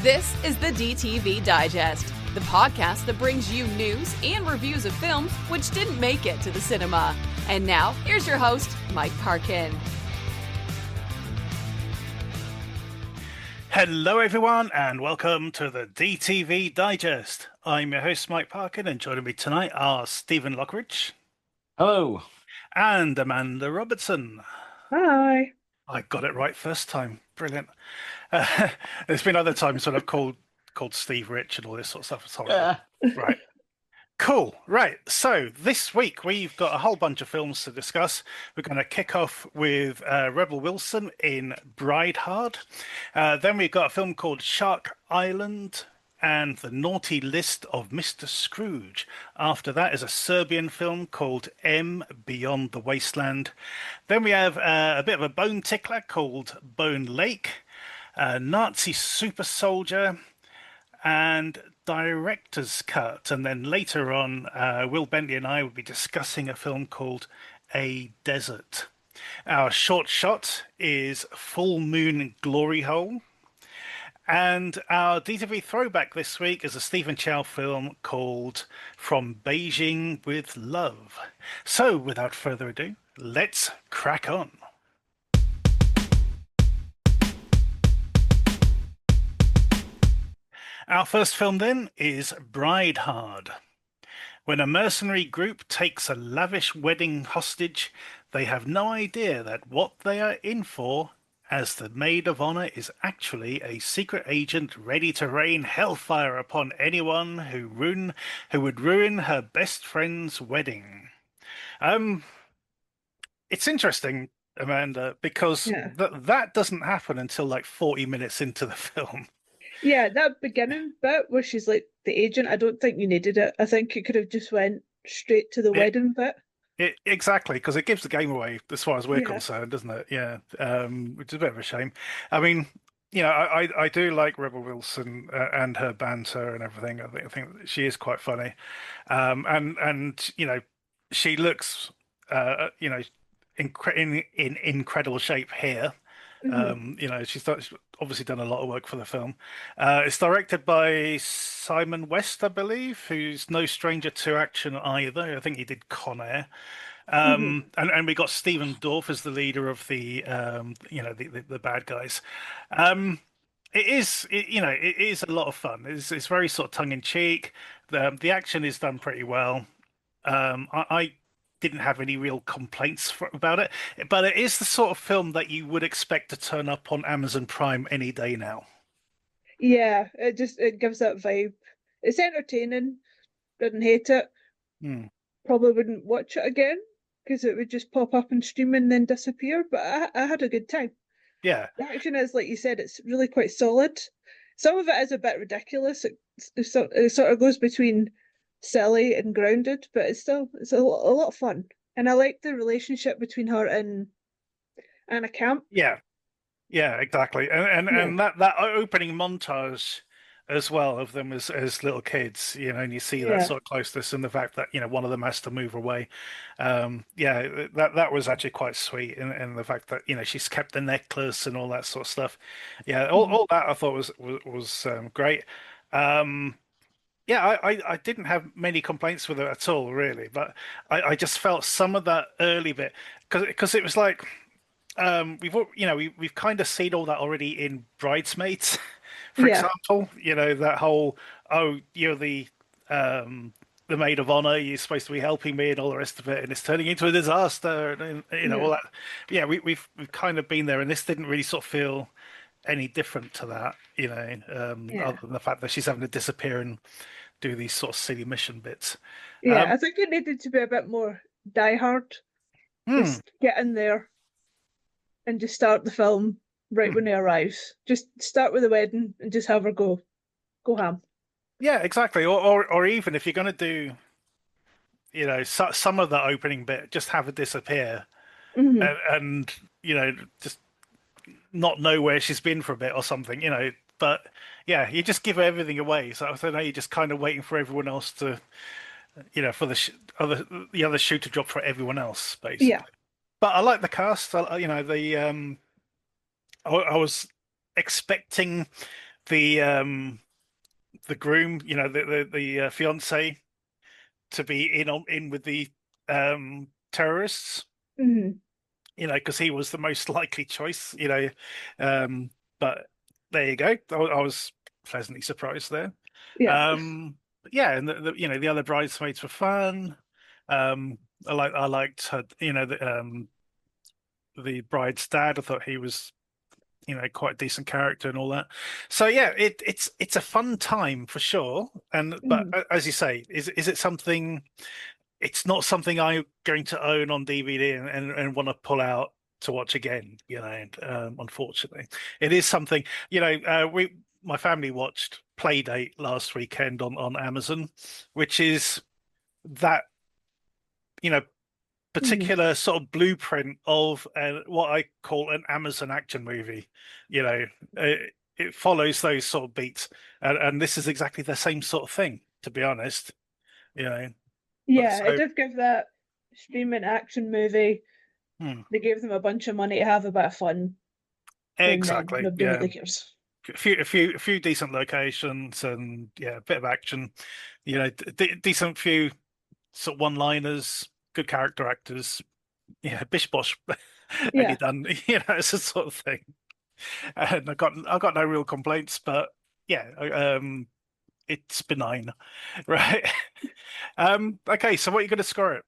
This is the DTV Digest, the podcast that brings you news and reviews of films which didn't make it to the cinema. And now, here's your host, Mike Parkin. Hello everyone and welcome to the DTV Digest. I'm your host Mike Parkin and joining me tonight are Stephen Lockridge. Hello. And Amanda Robertson. Hi. I got it right first time. Brilliant. There's been other times when I've called Steve Rich and all this sort of stuff. It's horrible. Right. Cool. Right. So this week we've got a whole bunch of films to discuss. We're going to kick off with Rebel Wilson in Bride Hard. Then we've got a film called Shark Island and The Naughty List of Mr. Scrooge. After that is a Serbian film called M Beyond the Wasteland. Then we have a bit of a bone tickler called Bone Lake, Nazi Super Soldier, and Director's Cut. And then later on, Will Bentley and I will be discussing a film called A Desert. Our short shot is Full Moon Glory Hole. And our DTV throwback this week is a Stephen Chow film called From Beijing with Love. So without further ado, let's crack on. Our first film then is Bride Hard. When a mercenary group takes a lavish wedding hostage, they have no idea that what they are in for, as the maid of honor, is actually a secret agent ready to rain hellfire upon anyone who would ruin her best friend's wedding. It's interesting, Amanda, because that doesn't happen until like 40 minutes into the film. Yeah, that beginning bit where she's like the agent, I don't think you needed it. I think it could have just went straight to the wedding bit. Exactly, because it gives the game away as far as we're concerned, doesn't it? Yeah, which is a bit of a shame. I mean, you know, I do like Rebel Wilson and her banter and everything. I think she is quite funny, and you know, she looks you know, in incredible shape here. You know, she's obviously done a lot of work for the film. It's directed by Simon West, I believe, who's no stranger to action either. I think he did Con Air. And we got Stephen Dorff as the leader of the you know, the bad guys. It is a lot of fun. It's very sort of tongue in cheek. The action is done pretty well. I didn't have any real complaints about it, but it is the sort of film that you would expect to turn up on Amazon Prime any day now. Yeah, it gives that vibe. It's entertaining. Didn't hate it. Probably wouldn't watch it again because it would just pop up and stream and then disappear. But I had a good time. Yeah, the action is, like you said, it's really quite solid. Some of it is a bit ridiculous. It sort of goes between silly and grounded, but it's a lot of fun, and I like the relationship between her and Anna Camp. Yeah, exactly, and that opening montage as well of them as little kids, you know, and you see that sort of closeness and the fact that, you know, one of them has to move away. That was actually quite sweet, and the fact that, you know, she's kept the necklace and all that sort of stuff. Yeah, all that I thought was great. Yeah, I didn't have many complaints with it at all, really, but I just felt some of that early bit because it was like we've kind of seen all that already in Bridesmaids, for example. You know, that whole you're the maid of honor, you're supposed to be helping me and all the rest of it, and it's turning into a disaster, and you know all that. Yeah, we've kind of been there, and this didn't really sort of feel any different to that, you know, other than the fact that she's having to disappear and do these sort of silly mission bits. I think it needed to be a bit more diehard. Just get in there and just start the film right when he arrives. Just start with the wedding and just have her go ham. Yeah, exactly. Or even if you're going to do, you know, some of the opening bit, just have her disappear and you know, just not know where she's been for a bit or something, you know. But yeah, you just give everything away. So now you're just kind of waiting for everyone else to, you know, for the other shoe to drop for everyone else, basically. Yeah. But I like the cast. You know, I was expecting the groom, the fiance, to be in with the terrorists. Mhm. Because he was the most likely choice. But there you go. I was pleasantly surprised there. Yeah. Yeah, and the other bridesmaids were fun. I liked her. The bride's dad. I thought he was quite a decent character and all that. So yeah, it's a fun time for sure. But Mhm. as you say, is it something? It's not something I'm going to own on DVD and want to pull out to watch again. Unfortunately, it is something. My family watched Playdate last weekend on Amazon, which is that Mhm. particular sort of blueprint of what I call an Amazon action movie. It follows those sort of beats, and this is exactly the same sort of thing. To be honest, you know. But Yeah, it so, did give that streaming action movie. hmm, They gave them a bunch of money to have a bit of fun, and then exactly, nobody yeah. really cares. A few decent locations, and yeah, a bit of action. Decent few sort of one-liners, good character actors. Yeah, bish bosh, and you're Yeah. done. It's a sort of thing. And I got no real complaints, but yeah, it's benign, right? Okay, so what are you going to score it?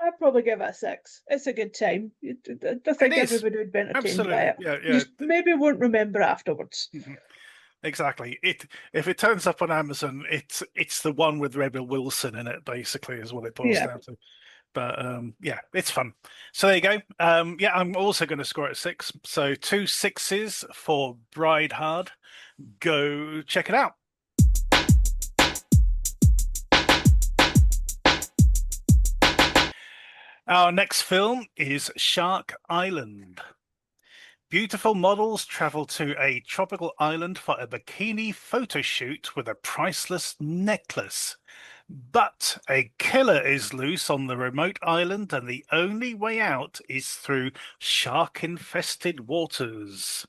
I'd probably give it a 6. It's a good time. I It think is everybody would be entertained by absolutely, it. yeah, You yeah. just maybe won't remember afterwards. Mhm. Exactly. If it turns up on Amazon, it's the one with Rebel Wilson in it, basically, is what it boils Yeah. down to. But yeah, it's fun. So there you go. Yeah, I'm also going to score it a 6. So 2 6s for Bride Hard. Go check it out. Our next film is Shark Island. Beautiful models travel to a tropical island for a bikini photo shoot with a priceless necklace. But a killer is loose on the remote island, and the only way out is through shark-infested waters.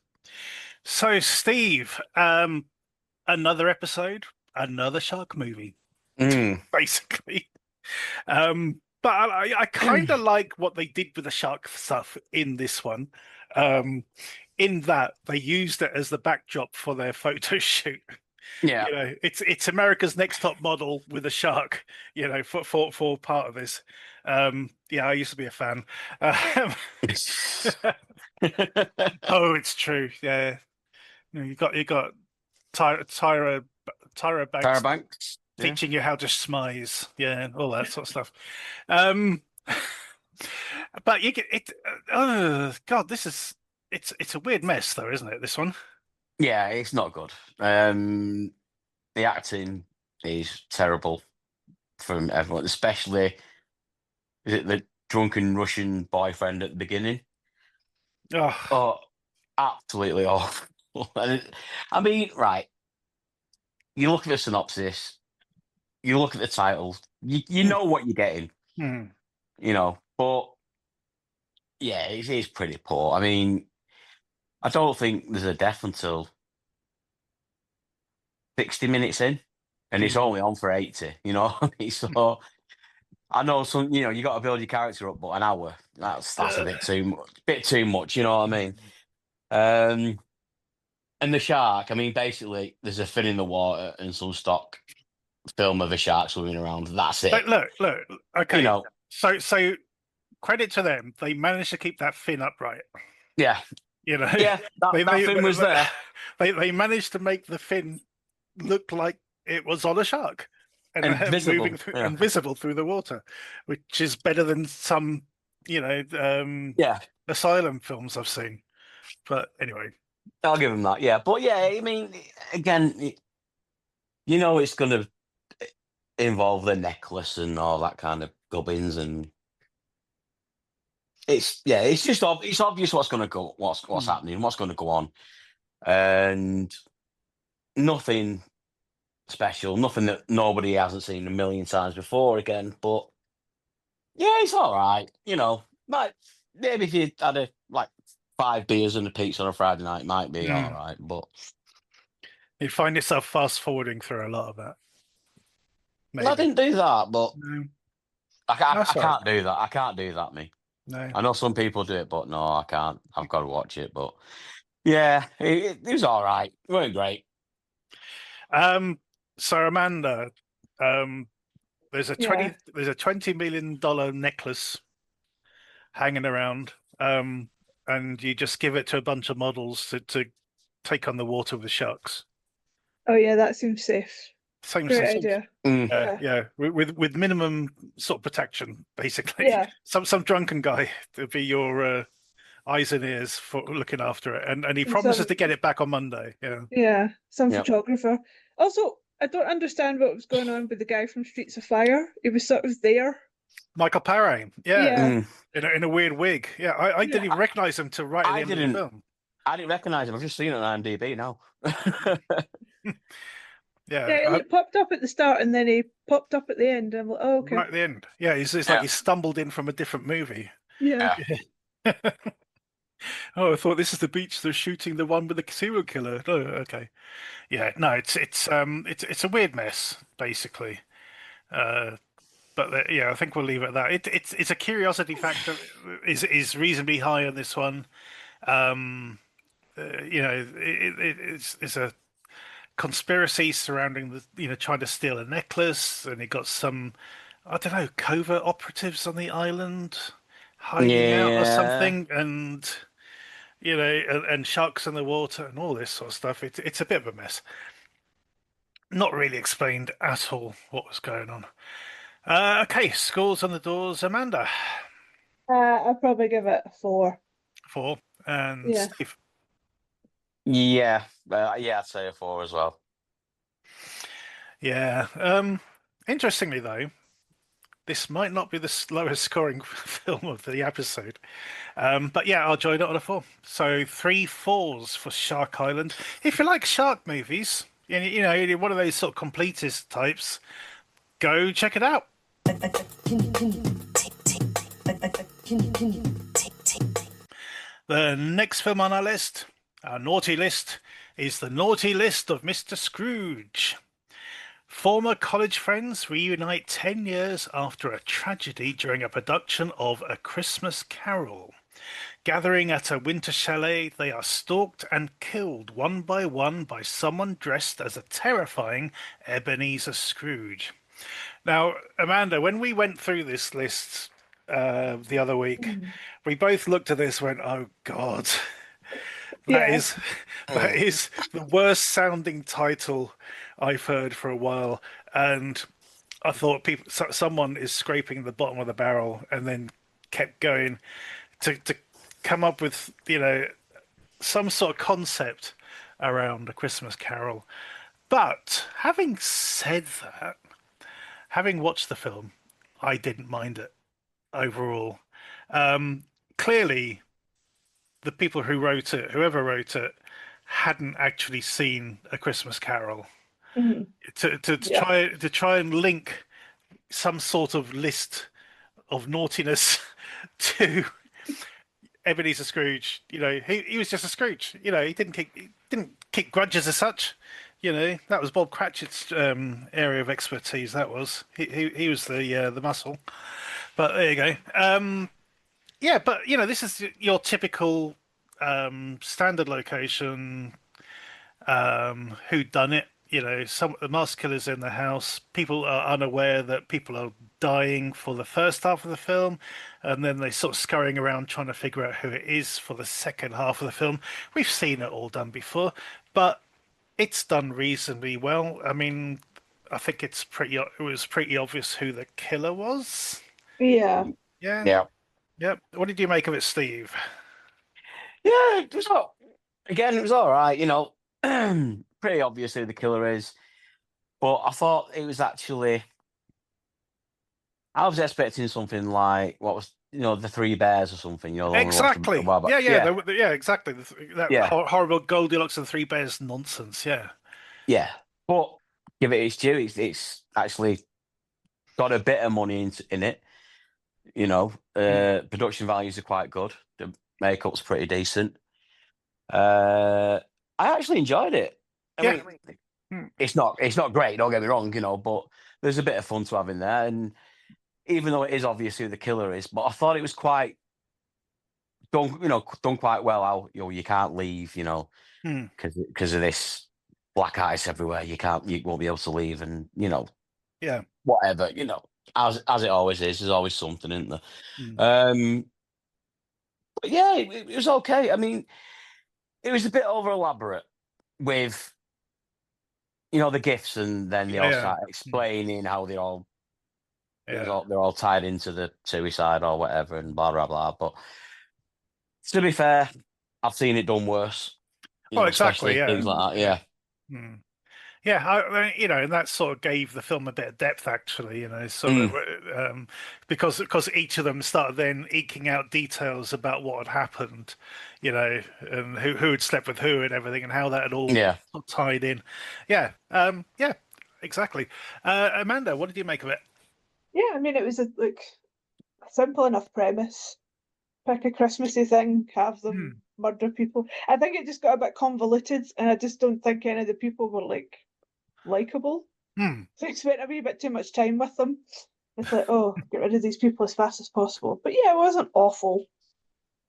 So, Steve, another episode, another shark movie, Mm. basically. But I kind of like what they did with the shark stuff in this one. In that they used it as the backdrop for their photo shoot. Yeah. It's America's Next Top Model with a shark. For part of this. Yeah, I used to be a fan. Oh, it's true. Yeah, you got Tyra Tyra Banks Banks. Yeah. teaching you how to smize, yeah, all that sort of stuff. Um, but you get it. Oh God, it's a weird mess, though, isn't it? This one. Yeah, it's not good. The acting is terrible from everyone, especially is it the drunken Russian boyfriend at the beginning? Oh, Oh, absolutely awful. I mean, right. You look at the synopsis, you look at the title, you know what you're getting, hmm. but yeah, it is pretty poor. I mean, I don't think there's a death until 60 minutes in, and it's Hmm. only on for 80, So I know you got to build your character up, but an hour, that's a bit too much, you know what I mean? And the shark, I mean, basically, there's a fin in the water and some stock film of a shark swimming around. That's it. But look. Okay, You know, so credit to them. They managed to keep that fin upright. yeah, You know, yeah, they that fin was there. they managed to make the fin look like it was on a shark and And visible, moving through yeah. and visible through the water, which is better than some Yeah, asylum films I've seen. But anyway, I'll give him that. Yeah, but yeah, I mean, again, it's going to involve the necklace and all that kind of gubbins, and it's just it's obvious what's going to go, what's happening, what's going to go on, and nothing special, nothing that nobody hasn't seen a million times before again. But yeah, it's all right. Like maybe if you had like 5 beers and a pizza on a Friday night, it might be all right. But You find yourself fast forwarding through a lot of that. Well, I didn't do that, but No, I that's all right. can't do that. I can't do that, me. No. I know some people do it, but no, I can't. I've got to watch it. But yeah, it was all right. It wasn't great. So Amanda, there's a Yeah. $20 million necklace hanging around, and you just give it to a bunch of models to take on the water with sharks. Oh yeah, that seems safe. Same Great sense. idea. Mm. Yeah, with minimum sort of protection, basically. Yeah. Some drunken guy to be your eyes and ears for looking after it, and he And promises some- to get it back on Monday. Yeah. Yeah, some Yep. photographer. Also, I don't understand what was going on with the guy from Streets of Fire. He was sort of there. Michael Paré, yeah, Yeah. Mm. in a weird wig. Yeah, I didn't even recognize him till right at the I end of didn't. the film. I didn't recognise him. I've just seen it on IMDb now. Yeah, Yeah, it popped up at the start and then he popped up at the end. I'm like, oh, okay. right at the end. Yeah, it's like Yeah. he stumbled in from a different movie. Yeah. Oh, I thought this is the beach they're shooting the one with the serial killer. Oh, okay. Yeah, no, it's a weird mess, basically. But yeah, I think we'll leave it at that. It's a curiosity factor is reasonably high on this one. It's a conspiracy surrounding trying to steal a necklace, and it got some, I don't know, covert operatives on the island hiding out or Yeah. something, and and sharks in the water and all this sort of stuff. It's a bit of a mess. Not really explained at all what was going on. Okay, scores on the doors. Amanda, I'll probably give it a 4. 4, and Yeah. Steve. Yeah. I'd say a 4 as well. Yeah. Interestingly, though, this might not be the lowest scoring film of the episode. But yeah, I'll join it on a 4. So 3 4s for Shark Island. If you like shark movies, you're one of those sort of completist types, go check it out. The next film on our list, our naughty list, is The Naughty List of Mr. Scrooge. Former college friends reunite 10 years after a tragedy during a production of A Christmas Carol. Gathering at a winter chalet, they are stalked and killed one by someone dressed as a terrifying Ebenezer Scrooge. Now, Amanda, when we went through this list the other week, we both looked at this and went, oh, God. That is the worst sounding title I've heard for a while, and I thought someone is scraping the bottom of the barrel, and then kept going to come up with some sort of concept around A Christmas Carol. But having said that, having watched the film, I didn't mind it overall. Clearly, the people who wrote it, whoever wrote it, hadn't actually seen A Christmas Carol. To try and link some sort of list of naughtiness to Ebenezer Scrooge, he was just a Scrooge. He didn't kick grudges as such. That was Bob Cratchit's area of expertise. That was he was the muscle. But there you go. Yeah, but this is your typical standard location. Who done it? The masked killer's in the house. People are unaware that people are dying for the first half of the film, and then they sort of scurrying around trying to figure out who it is for the second half of the film. We've seen it all done before, but it's done reasonably well. I mean, I think it was pretty obvious who the killer was. Yeah. Yeah. What did you make of it, Steve? Yeah, it was it was all right. Pretty obvious who the killer is, but I thought it was actually. I was expecting something like what was the Three Bears or something. The one we watched Exactly. a while back. Yeah, exactly. That horrible Goldilocks and Three Bears nonsense. Yeah, but give it its due. It's actually got a bit of money in it. Production values are quite good. The makeup's pretty decent. I actually enjoyed it. I Yeah. mean, it's not great. Don't get me wrong, but there's a bit of fun to have in there. And even though it is obvious who the killer is, but I thought it was quite done quite well. How you can't leave, because of this black ice everywhere. You won't be able to leave, and Yeah. whatever, as it always is. There's always something, isn't there? Mm. But yeah, it was okay. I mean, it was a bit over elaborate with the gifts, and then they all Yeah. start explaining how they're all Yeah. they're all tied into the suicide or whatever, and blah blah blah. But to be fair, I've seen it done worse. Oh, exactly. Especially Yeah. things like that. Yeah. Mm. Yeah, and that sort of gave the film a bit of depth, actually. Sort of because each of them started then eking out details about what had happened, and who had slept with who and everything, and how that had all Yeah. tied in. Yeah, yeah, exactly. Amanda, what did you make of it? Yeah, I mean, it was a simple enough premise. Pick a Christmassy thing, have them murder people. I think it just got a bit convoluted, and I just don't think any of the people were likable. So I spent a wee bit too much time with them. It's like, oh, get rid of these people as fast as possible. But yeah, it wasn't awful.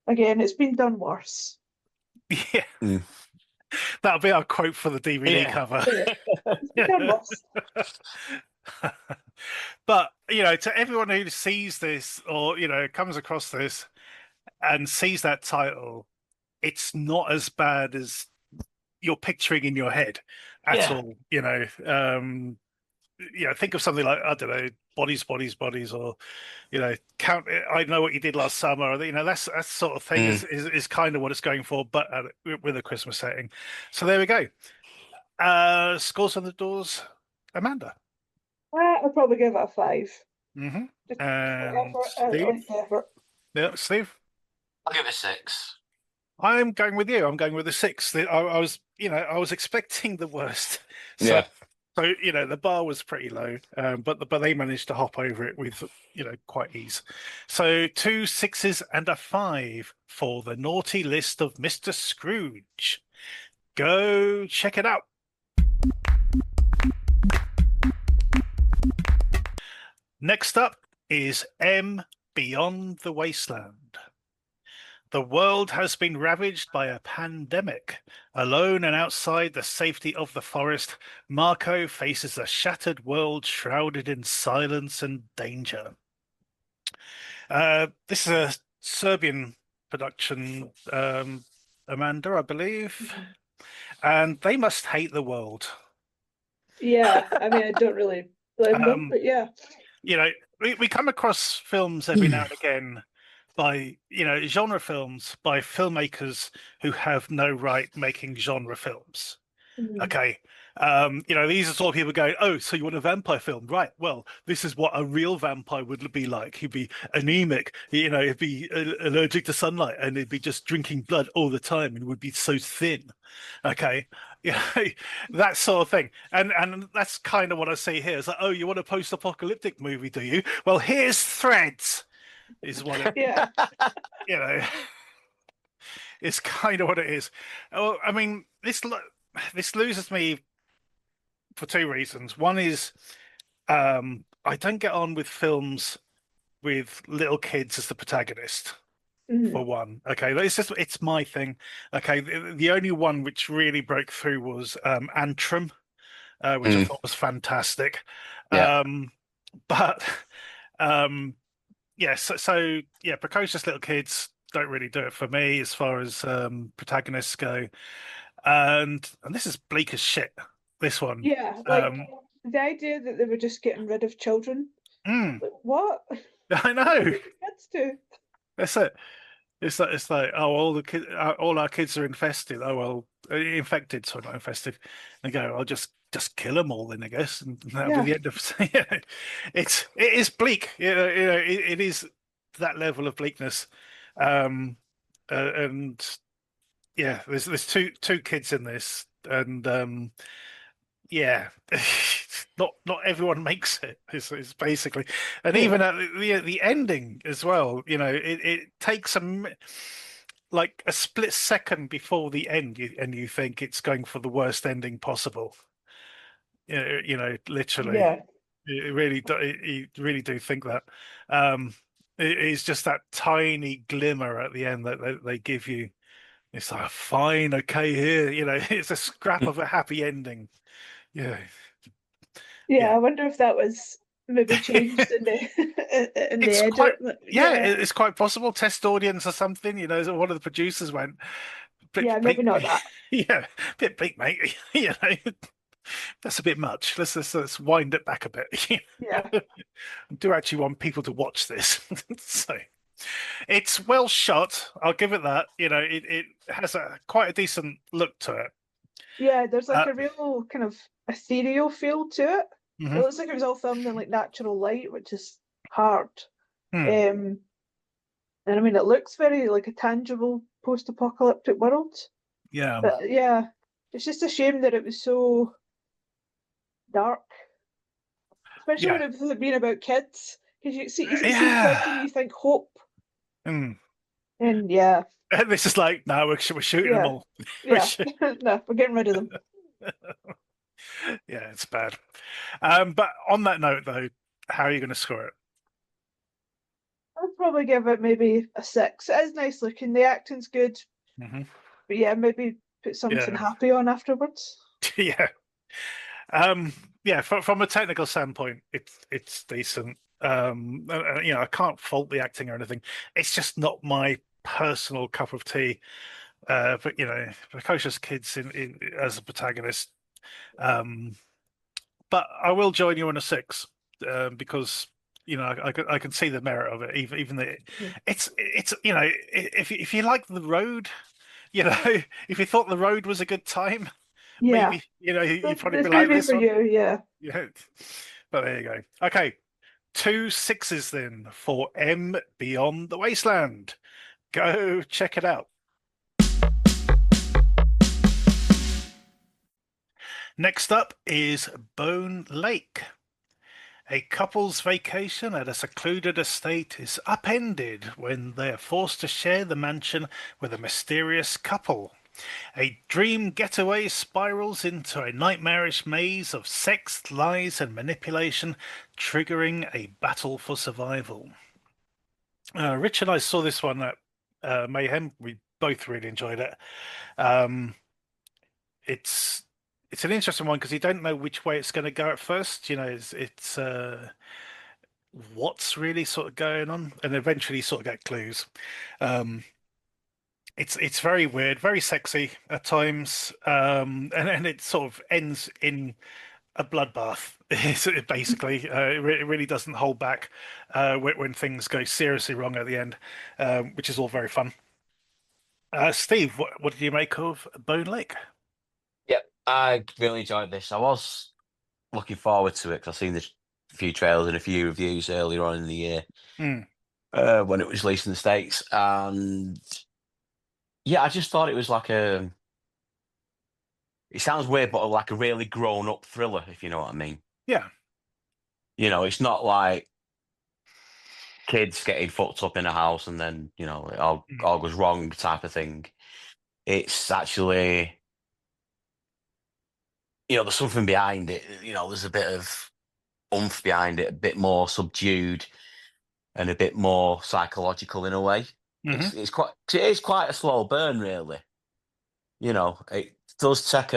Again, it's been done worse. Yeah. That'll be our quote for the DVD cover. It's been done worse. But to everyone who sees this or comes across this and sees that title, it's not as bad as you're picturing in your head at all. Think of something like, I don't know, bodies, or count. I know what you did last summer. That sort of thing is kind of what it's going for, but with a Christmas setting. So there we go. Scores on the doors, Amanda. I'll probably give it a 5. Mm-hmm. And Steve? I like the effort. Yeah, Steve. I'll give it a 6. I'm going with you. I'm going with a 6. I was expecting the worst. So the bar was pretty low, but they managed to hop over it with quite ease. So 2 6s and a 5 for the naughty list of Mr. Scrooge. Go check it out. Next up is M Beyond the Wasteland. The world has been ravaged by a pandemic. Alone and outside the safety of the forest, Marco faces a shattered world shrouded in silence and danger. This is a Serbian production, Amanda, I believe, and they must hate the world. Yeah, I mean, I don't really blame them, but yeah. We come across films every now and again by genre films by filmmakers who have no right making genre films. Okay. These are sort of people going, oh, so you want a vampire film, right? Well, this is what a real vampire would be like. He'd be anemic, he'd be allergic to sunlight, and he'd be just drinking blood all the time and would be so thin. Okay. That sort of thing. And that's kind of what I see here. It's like, oh, you want a post-apocalyptic movie, do you? Well, here's Threads. Is what it, it's kind of what it is. Oh, I mean, this loses me for 2 reasons. One is I don't get on with films with little kids as the protagonist. For one, okay, it's my thing. Okay, the only one which really broke through was Antrim, which I thought was fantastic. But yes, so precocious little kids don't really do it for me as far as protagonists go, and this is bleak as shit. This one, yeah, the idea that they were just getting rid of children. What? I know. Kids do. That's it. It's like oh, all our kids are infested. Oh well, infected. Sorry, not infested. And go, I'll just kill them all then, I guess, and that'll be the end of. It is bleak. It is that level of bleakness, and yeah, there's two kids in this, and yeah, not everyone makes it. Is basically, and even at the ending as well. It takes like a split second before the end, and you think it's going for the worst ending possible. Literally, Yeah. you really do think that. It is just that tiny glimmer at the end that they give you. It's like, fine, okay, here, it's a scrap of a happy ending. Yeah, Yeah, yeah. I wonder if that was maybe changed in the in the It's edit. it's quite possible. Test audience or something. One of the producers went, bit Yeah, maybe bleak, not that. yeah, bit bleak, mate. That's a bit much. Let's wind it back a bit. Yeah. I do actually want people to watch this. So it's well shot. I'll give it that. It has quite a decent look to it. Yeah, there's like Uh, a real kind of ethereal feel to it. It mhm. looks like it was all filmed in like natural light, which is hard. Hmm. And I mean, it looks very like a tangible post-apocalyptic world. Yeah. But yeah, it's just a shame that it was so dark, especially Yeah. when it was being about kids. Because you see kids and Yeah. you think hope, Mm. and yeah, And this is like, no, we're shooting them yeah, all. yeah. No, we're getting rid of them. Yeah, it's bad. But on that note, though, how are you going to score it? I'd probably give it maybe a 6. It is nice looking. The acting's good, Hmm. but yeah, maybe put something Yeah. happy on afterwards. Yeah. Yeah. From a technical standpoint, it's decent. I can't fault the acting or anything. It's just not my personal cup of tea. But precocious kids in as a protagonist. Um, but I will join you on a 6, because I can see the merit of it. Even though Mhm. it's if you like the road, if you thought the road was a good time, Yeah, maybe you probably this be may like be this for one. you. Yeah. Yeah, but there you go. Okay, 2 6s then for M Beyond the Wasteland. Go check it out. Next up is Bone Lake. A couple's vacation at a secluded estate is upended when they are forced to share the mansion with a mysterious couple. A dream getaway spirals into a nightmarish maze of sex, lies, and manipulation, triggering a battle for survival. Rich and I saw this one at Mayhem. We both really enjoyed it. Um, it's it's an interesting one because you don't know which way it's going to go at first. It's what's really sort of going on, and eventually you sort of get clues. Um, it's very weird, very sexy at times, and then it sort of ends in a bloodbath. Basically, it really doesn't hold back when things go seriously wrong at the end, which is all very fun. Steve, what did you make of Bone Lake? Yep, I really enjoyed this. I was looking forward to it because I've seen a few trailers and a few reviews earlier on in the year Mm, when it was released in the States. And yeah, I just thought it was like it sounds weird, but like a really grown up thriller, if you know what I mean. yeah. It's not like kids getting fucked up in a house and then, it all goes wrong type of thing. It's actually, there's something behind it. There's a bit of oomph behind it, a bit more subdued and a bit more psychological in a way. Hmm. It is quite a slow burn, really. It does take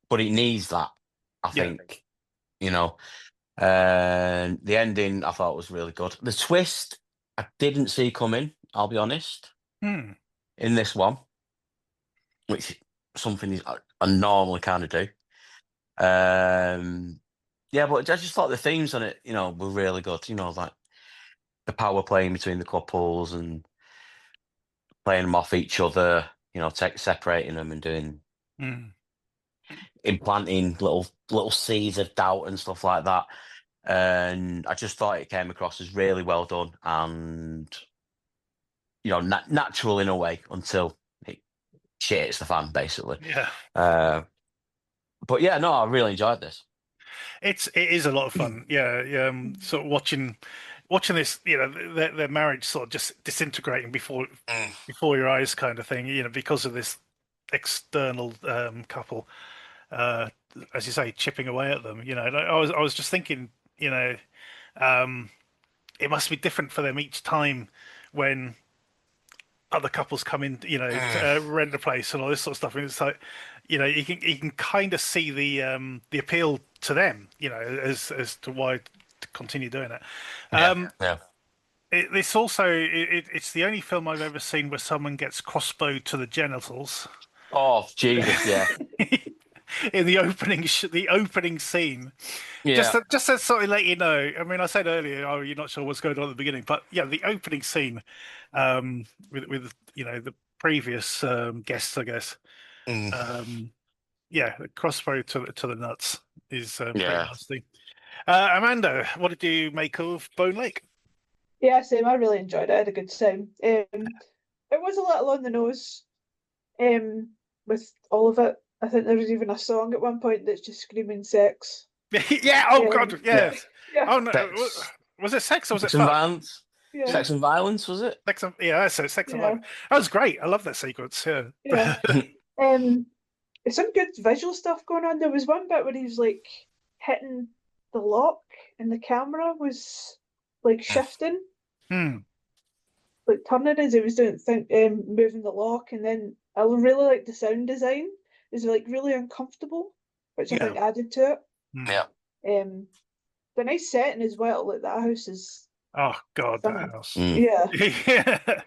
but it needs that, I Yeah. think. And the ending I thought was really good. The twist I didn't see coming, I'll be honest, Mm, in this one, which something I normally kind of do. Yeah, but I just thought the themes on it, were really good. Like the power playing between the couples and playing them off each other, separating them and mm. implanting little seeds of doubt and stuff like that. And I just thought it came across as really well done and natural in a way until it shits the fan, basically. Yeah. But yeah, no, I really enjoyed this. It is a lot of fun. Yeah, sort of watching, watching this, their marriage sort of just disintegrating before your eyes, kind of thing. Because of this external couple, as you say, chipping away at them. And I was just thinking, um, it must be different for them each time when other couples come in, to rent a place and all this sort of stuff. And it's like, you can kind of see the appeal to them, as to why to continue doing it. Yeah. It's also it's the only film I've ever seen where someone gets crossbowed to the genitals Oh Jesus, yeah. in the opening scene. Yeah. Just to sort of let you know. I mean, I said earlier, oh, you're not sure what's going on at the beginning, but yeah, the opening scene, with the previous guests, I guess. Yeah, the crossbow to the nuts is pretty Yeah. nasty. Amanda, what did you make of Bone Lake? Yeah, same. I really enjoyed it. I had a good time. It was a little on the nose, with all of it. I think there was even a song at one point that's just screaming sex. Yeah. Oh God. Yeah. Yes. Yeah. Oh no. Sex. Was it sex or was it Sex and fuck? violence. Yeah. Sex and violence, was it? Yeah, that's it. Sex and Yeah. violence. That was great. I love that sequence. Yeah. Yeah. There's some good visual stuff going on. There was one bit where he was like hitting the lock and the camera was like shifting, like turning as he was doing moving the lock, and then I really like the sound design. It was like really uncomfortable, which I think added to it. Yeah. The nice setting as well. Like that house is Oh God, that stunning. house. Yeah. Yeah.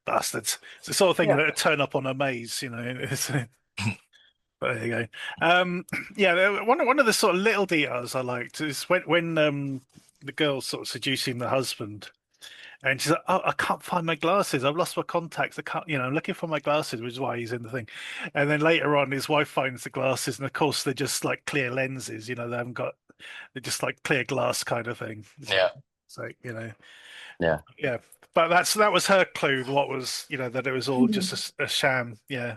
Bastards. It's the sort of thing Yeah. that would turn up on a maze, But there you go. Yeah, one of the sort of little details I liked is when the girl's sort of seducing the husband, and she's like, "Oh, I can't find my glasses. I've lost my contacts. I can't, I'm looking for my glasses," which is why he's in the thing. And then later on, his wife finds the glasses, and of course they're just like clear lenses. They haven't got, they're just like clear glass kind of thing. Yeah. So Yeah. yeah. But that was her clue. What was that it was all just a sham. Yeah.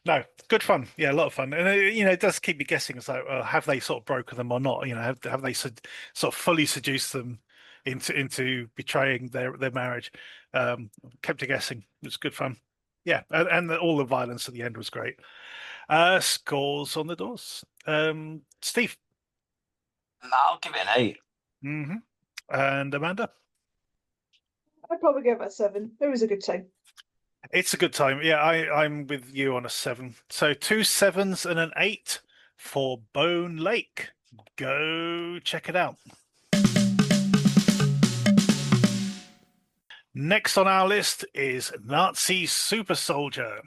No, good fun. Yeah, a lot of fun, and it does keep you guessing. It's like, have they sort of broken them or not? Have they sort of fully seduced them into betraying their marriage? Kept you guessing. It was good fun. Yeah, and all the violence at the end was great. Scores on the doors. Steve. I'll give it an 8. Mm-hmm. And Amanda. I'd probably give it a 7. It was a good time. It's a good time. Yeah, I'm with you on a 7. So 2 7s and an 8 for Bone Lake. Go check it out. Next on our list is Nazi Super Soldier.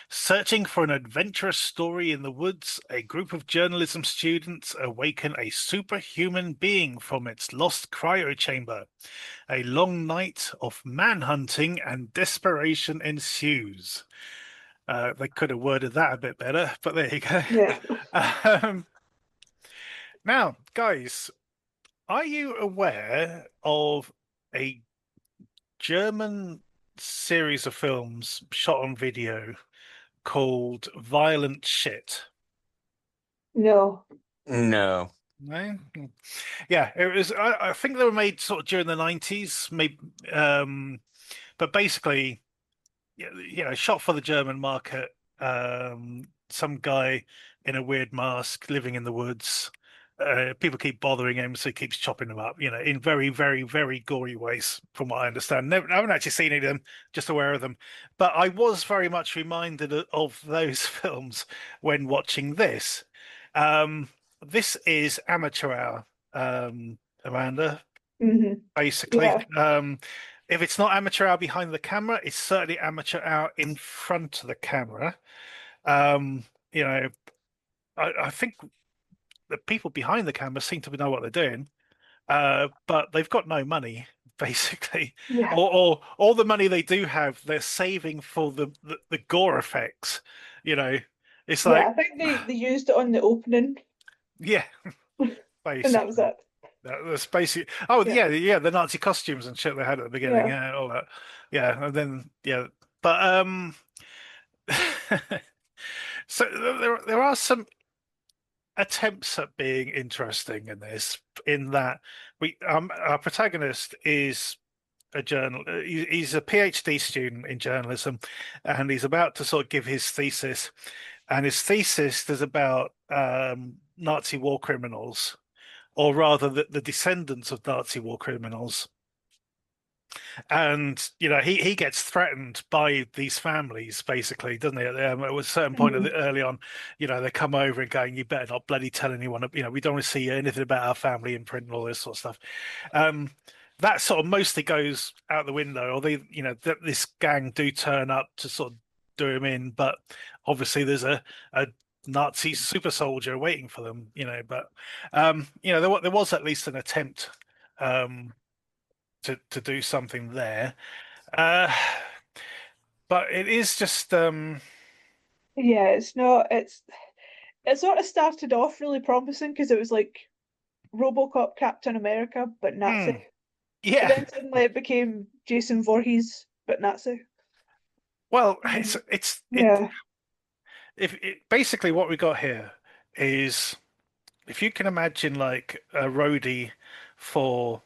Searching for an adventurous story in the woods, a group of journalism students awaken a superhuman being from its lost cryo chamber. A long night of manhunting and desperation ensues. They could have worded that a bit better, but there you go. Yeah. Now, guys, are you aware of a German series of films shot on video called Violent Shit? No. No. No. Yeah, it was. I think they were made sort of during the 90s, maybe. But basically, shot for the German market. Some guy in a weird mask living in the woods. People keep bothering him, so he keeps chopping them up. In very, very, very gory ways, from what I understand. I haven't actually seen any of them, just aware of them. But I was very much reminded of those films when watching this. This is amateur hour, Amanda. Mm-hmm. Basically, Yeah. if it's not amateur hour behind the camera, it's certainly amateur hour in front of the camera. I think the people behind the camera seem to know what they're doing, but they've got no money, basically. Yeah. Or all the money they do have, they're saving for the gore effects. It's like, Yeah, I think they used it on the opening, yeah, and basically. that was it. That's basically. Oh yeah, the Nazi costumes and shit they had at the beginning, Yeah. all that. Yeah, and then but so there are some attempts at being interesting in this, in that our protagonist is a he's a PhD student in journalism, and he's about to sort of give his thesis, and his thesis is about Nazi war criminals, or rather the descendants of Nazi war criminals. And he gets threatened by these families, basically, doesn't he? At a certain point early on, they come over and going, "You better not bloody tell anyone. We don't want to see anything about our family in print and all this sort of stuff." That sort of mostly goes out the window. Or this gang do turn up to sort of do him in, but obviously there's a Nazi super soldier waiting for them. But there was at least an attempt. To do something there, but it is just Yeah, it's not. It sort of started off really promising because it was like RoboCop, Captain America, but Nazi. But yeah. then suddenly it became Jason Voorhees, but Nazi. Well, Yeah. Basically what we got here is, if you can imagine like a roadie for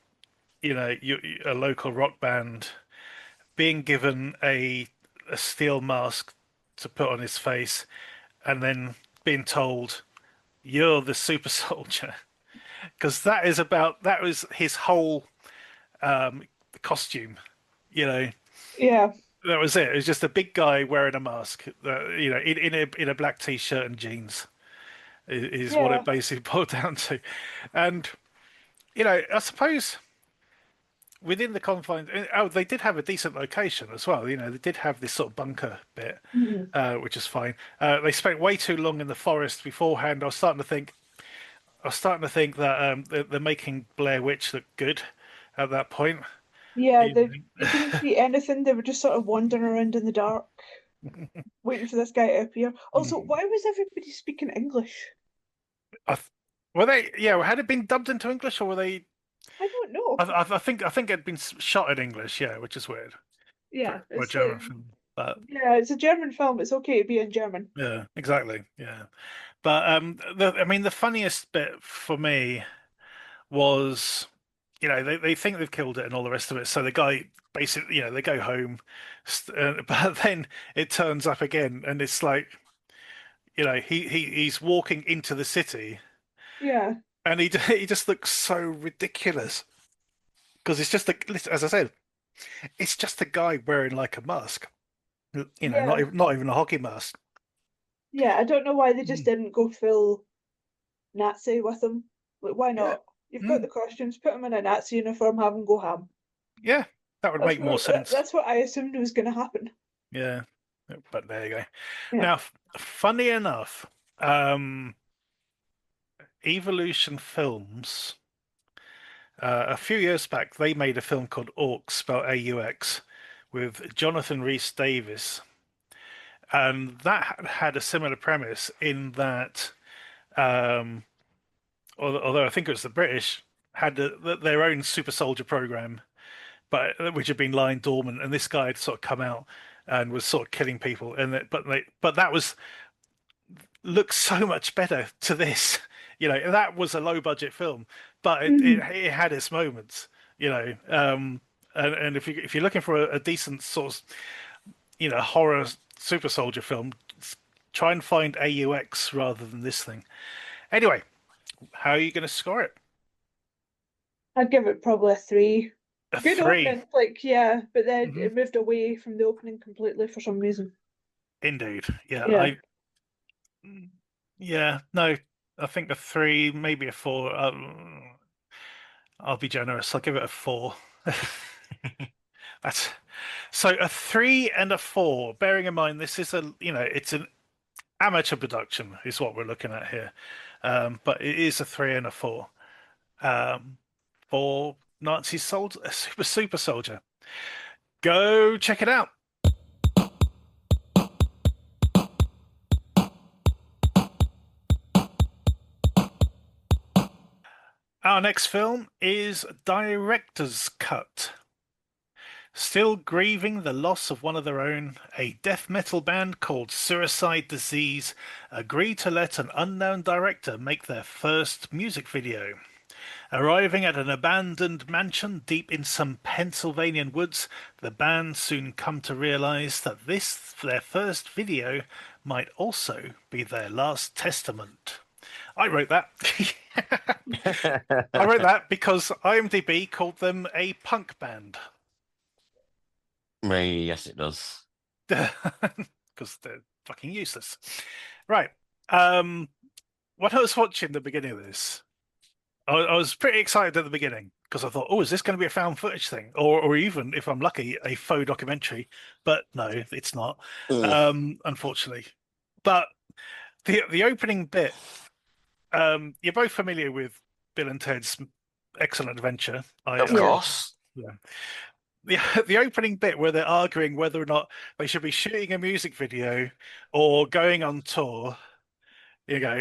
a local rock band being given a steel mask to put on his face, and then being told you're the super soldier, because that was his whole costume. Yeah. That was it. It was just a big guy wearing a mask, in a black t-shirt and jeans, is what it basically boiled down to. And I suppose within the confines, they did have a decent location as well. They did have this sort of bunker bit, which is fine. They spent way too long in the forest beforehand. I was starting to think that they're making Blair Witch look good at that point. Yeah, they couldn't see anything. They were just sort of wandering around in the dark, waiting for this guy to appear. Also, why was everybody speaking English? Were they? Yeah, had it been dubbed into English, or were they? I don't know. I think it had been shot in English, yeah, which is weird. Yeah, For a German film, but yeah, it's a German film. It's okay to be in German. yeah, exactly, yeah. But the funniest bit for me was, they think they've killed it and all the rest of it. So the guy basically, they go home, but then it turns up again, and it's like, he's walking into the city. Yeah. And he just looks so ridiculous, because it's just as I said, it's just a guy wearing like a mask, not even a hockey mask. Yeah, I don't know why they just didn't go full Nazi with him. Like, why not? You've got the costumes, put him in a Nazi uniform, have him go ham. Yeah, that would make more sense. That's what I assumed was going to happen. Yeah, but there you go. Yeah. Now, funny enough, Evolution Films, a few years back, they made a film called Aux, spelled AUX, with Jonathan Rhys-Davies, and that had a similar premise in that, although I think it was the British, had their own super soldier program, but which had been lying dormant, and this guy had sort of come out and was sort of killing people, but that looks so much better to this. That was a low budget film, but it had its moments. And if you're looking for a decent sort of horror super soldier film, try and find AUX rather than this thing. Anyway, how are you going to score it? I'd give it probably a 3. Good 3. opening, but then it moved away from the opening completely for some reason. Indeed, yeah. No, I think a 3, maybe a 4. I'll be generous. I'll give it a 4. So a 3 and a 4. Bearing in mind, this is it's an amateur production, is what we're looking at here. But it is a 3 and a 4. For Nazi soldier, a super soldier. Go check it out. Our next film is Director's Cut. Still grieving the loss of one of their own, a death metal band called Suicide Disease agreed to let an unknown director make their first music video. Arriving at an abandoned mansion deep in some Pennsylvanian woods, the band soon come to realize that this, their first video, might also be their last testament. I wrote that. I wrote that because IMDb called them a punk band. Yes, it does. Because they're fucking useless. Right. When I was watching the beginning of this, I was pretty excited at the beginning because I thought, oh, is this going to be a found footage thing? Or even, if I'm lucky, a faux documentary. But no, it's not, unfortunately. But the opening bit, you're both familiar with Bill and Ted's Excellent Adventure. Of course. Yeah. The opening bit where they're arguing whether or not they should be shooting a music video or going on tour.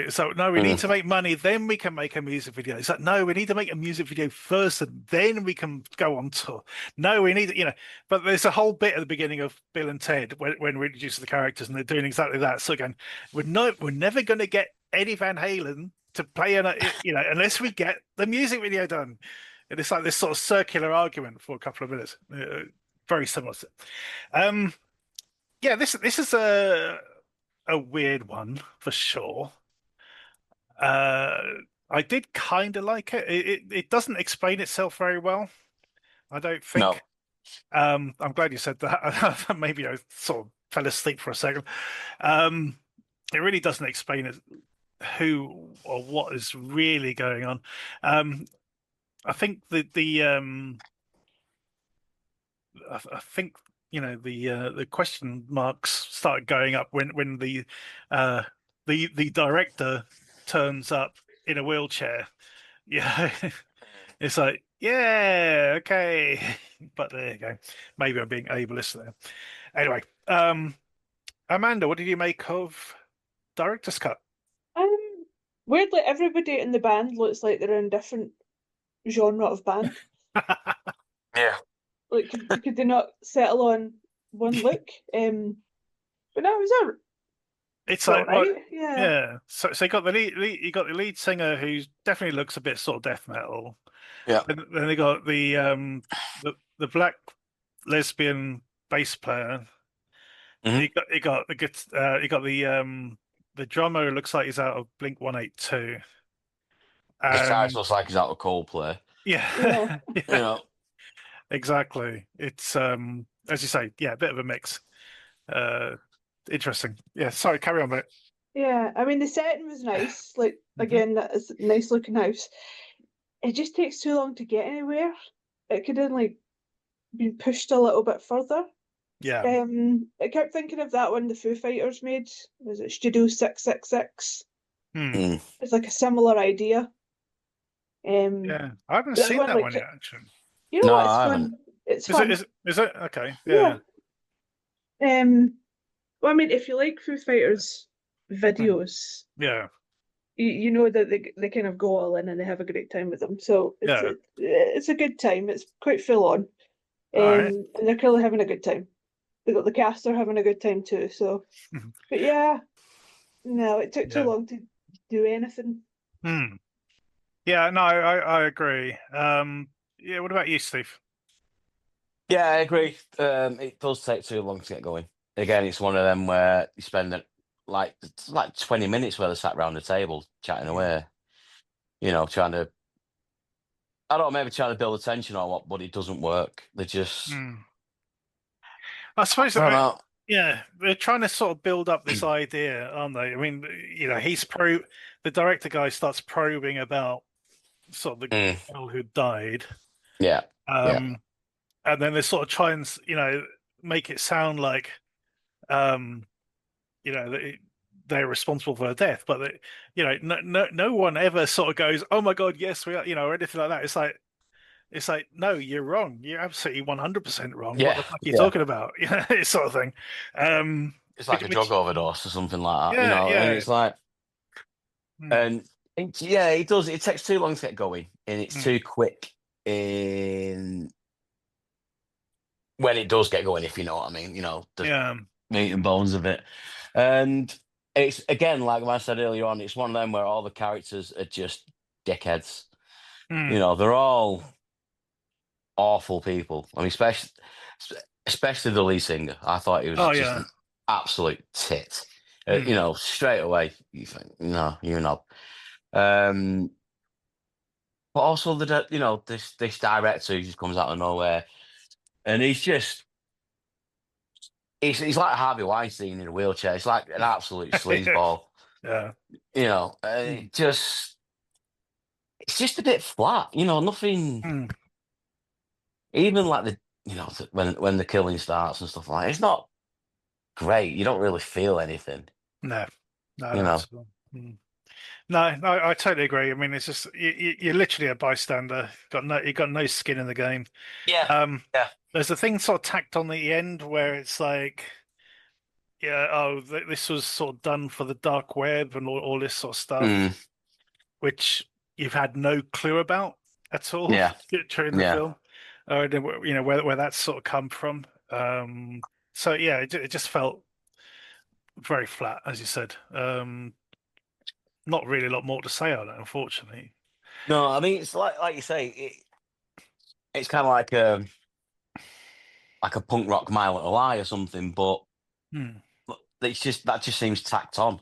So no, we need to make money, then we can make a music video. It's like, no, we need to make a music video first and then we can go on tour. No, we need, but there's a whole bit at the beginning of Bill and Ted when we introduce the characters and they're doing exactly that. So again, we're never going to get Eddie Van Halen to play unless we get the music video done. And it's like this sort of circular argument for a couple of minutes. Very similar. This is a weird one for sure. I did kind of like it. It doesn't explain itself very well, I don't think. No. I'm glad you said that. Maybe I sort of fell asleep for a second. It really doesn't explain who or what is really going on. I think the question marks started going up when the director turns up in a wheelchair. Yeah, it's like, yeah, okay, but there you go. Maybe I'm being ableist there. Anyway, Amanda, what did you make of director's cut? Weirdly, everybody in the band looks like they're in a different genre of band. Yeah. Like, could they not settle on one look? But no, it was It's all like, right. Yeah. So you got the lead singer who definitely looks a bit sort of death metal. Yeah. And then they got the black lesbian bass player. Mhm. You got the drummer who looks like he's out of Blink 182. The guy looks like he's out of Coldplay. Yeah. Yeah. Exactly. It's as you say, a bit of a mix. Interesting. Yeah, sorry, carry on, mate. Yeah, I mean the setting was nice. Like again, that is a nice looking house. It just takes too long to get anywhere. It could have been pushed a little bit further. Yeah. I kept thinking of that one the Foo Fighters made. Was it Studio 666? It's like a similar idea. Yeah, I haven't seen that one yet, actually. You know No, what? It's I fun. haven't. It's fun. Is it? Okay. Yeah. Well, I mean, if you like Foo Fighters videos, Yeah. you know that they kind of go all in and they have a great time with them. So it's a good time. It's quite full on, and they're clearly having a good time. The cast are having a good time too. So, but yeah, no, it took too long to do anything. Yeah, no, I agree. Yeah, what about you, Steve? Yeah, I agree. It does take too long to get going. Again, it's one of them where you spend like 20 minutes where they sat around the table chatting away. Trying to, I don't know, maybe trying to build attention on what, but it doesn't work. They just, I suppose, I don't know. yeah, they're trying to sort of build up this idea, aren't they? I mean, the director guy starts probing about sort of the girl who died. Yeah. And then they sort of try and, make it sound like, they're responsible for her death, but no one ever sort of goes, "Oh my God, yes, we are," or anything like that. It's like, no, you're wrong. You're absolutely 100% wrong. Yeah. What the fuck are you talking about? This sort of thing. It's like a drug overdose or something like that, Yeah. and it's like, and it does. It takes too long to get going, and it's too quick in when it does get going, if you know what I mean, the Yeah. meat and bones of it. And it's, again, like I said earlier on, it's one of them where all the characters are just dickheads. Mm. They're all awful people. I mean, especially the lead singer. I thought he was Oh, just yeah. an absolute tit. Mm. Straight away, you think, no, you're not. But also this director who just comes out of nowhere, and he's like Harvey Weinstein in a wheelchair. It's like an absolute sleazeball. Yeah. It's just a bit flat. Nothing. Mm. Even like when the killing starts and stuff like that, it's not great. You don't really feel anything. No, You know. not at all. Mm. No, I totally agree. I mean, it's just you're literally a bystander. You got no skin in the game. Yeah. Yeah. There's a thing sort of tacked on the end where it's like, yeah, oh, this was sort of done for the dark web and all this sort of stuff, Mm, which you've had no clue about at all yeah. during the Yeah. film, or where that's sort of come from. So yeah, it just felt very flat, as you said. Not really a lot more to say on it, unfortunately. No, I mean, it's like you say, it's kind of like a punk rock Mile at a Lie or something, but Hmm. that just seems tacked on.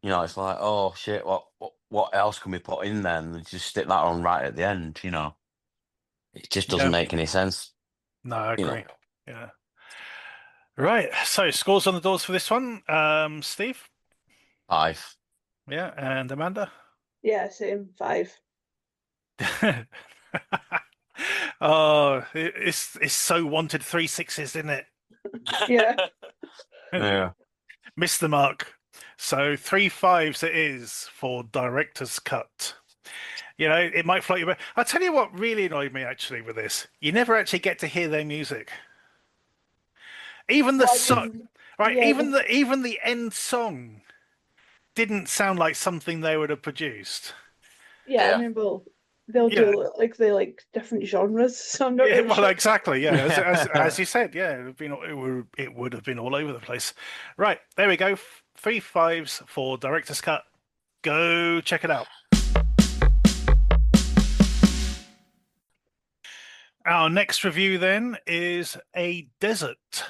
It's like, oh shit, what else can we put in then? And just stick that on right at the end. It just doesn't Yeah. make any sense. No, I agree. Yeah. Right. So scores on the doors for this one. Steve. 5. Yeah, and Amanda. Yeah, same 5. Oh, it's so wanted 3 6s, isn't it? Yeah. Yeah. Missed the mark. So 3 5s it is for director's cut. It might float you back. I'll tell you what really annoyed me actually with this. You never actually get to hear their music. Even the song, right? Yeah, even the end song didn't sound like something they would have produced. yeah. Yeah. I mean, they'll Yeah. do like they like different genres, so I'm not Yeah, really well, sure. exactly. Yeah, as you said, yeah, it would have been all over the place. Right, there we go. 3 5s for director's cut. Go check it out. Our next review then is A Desert.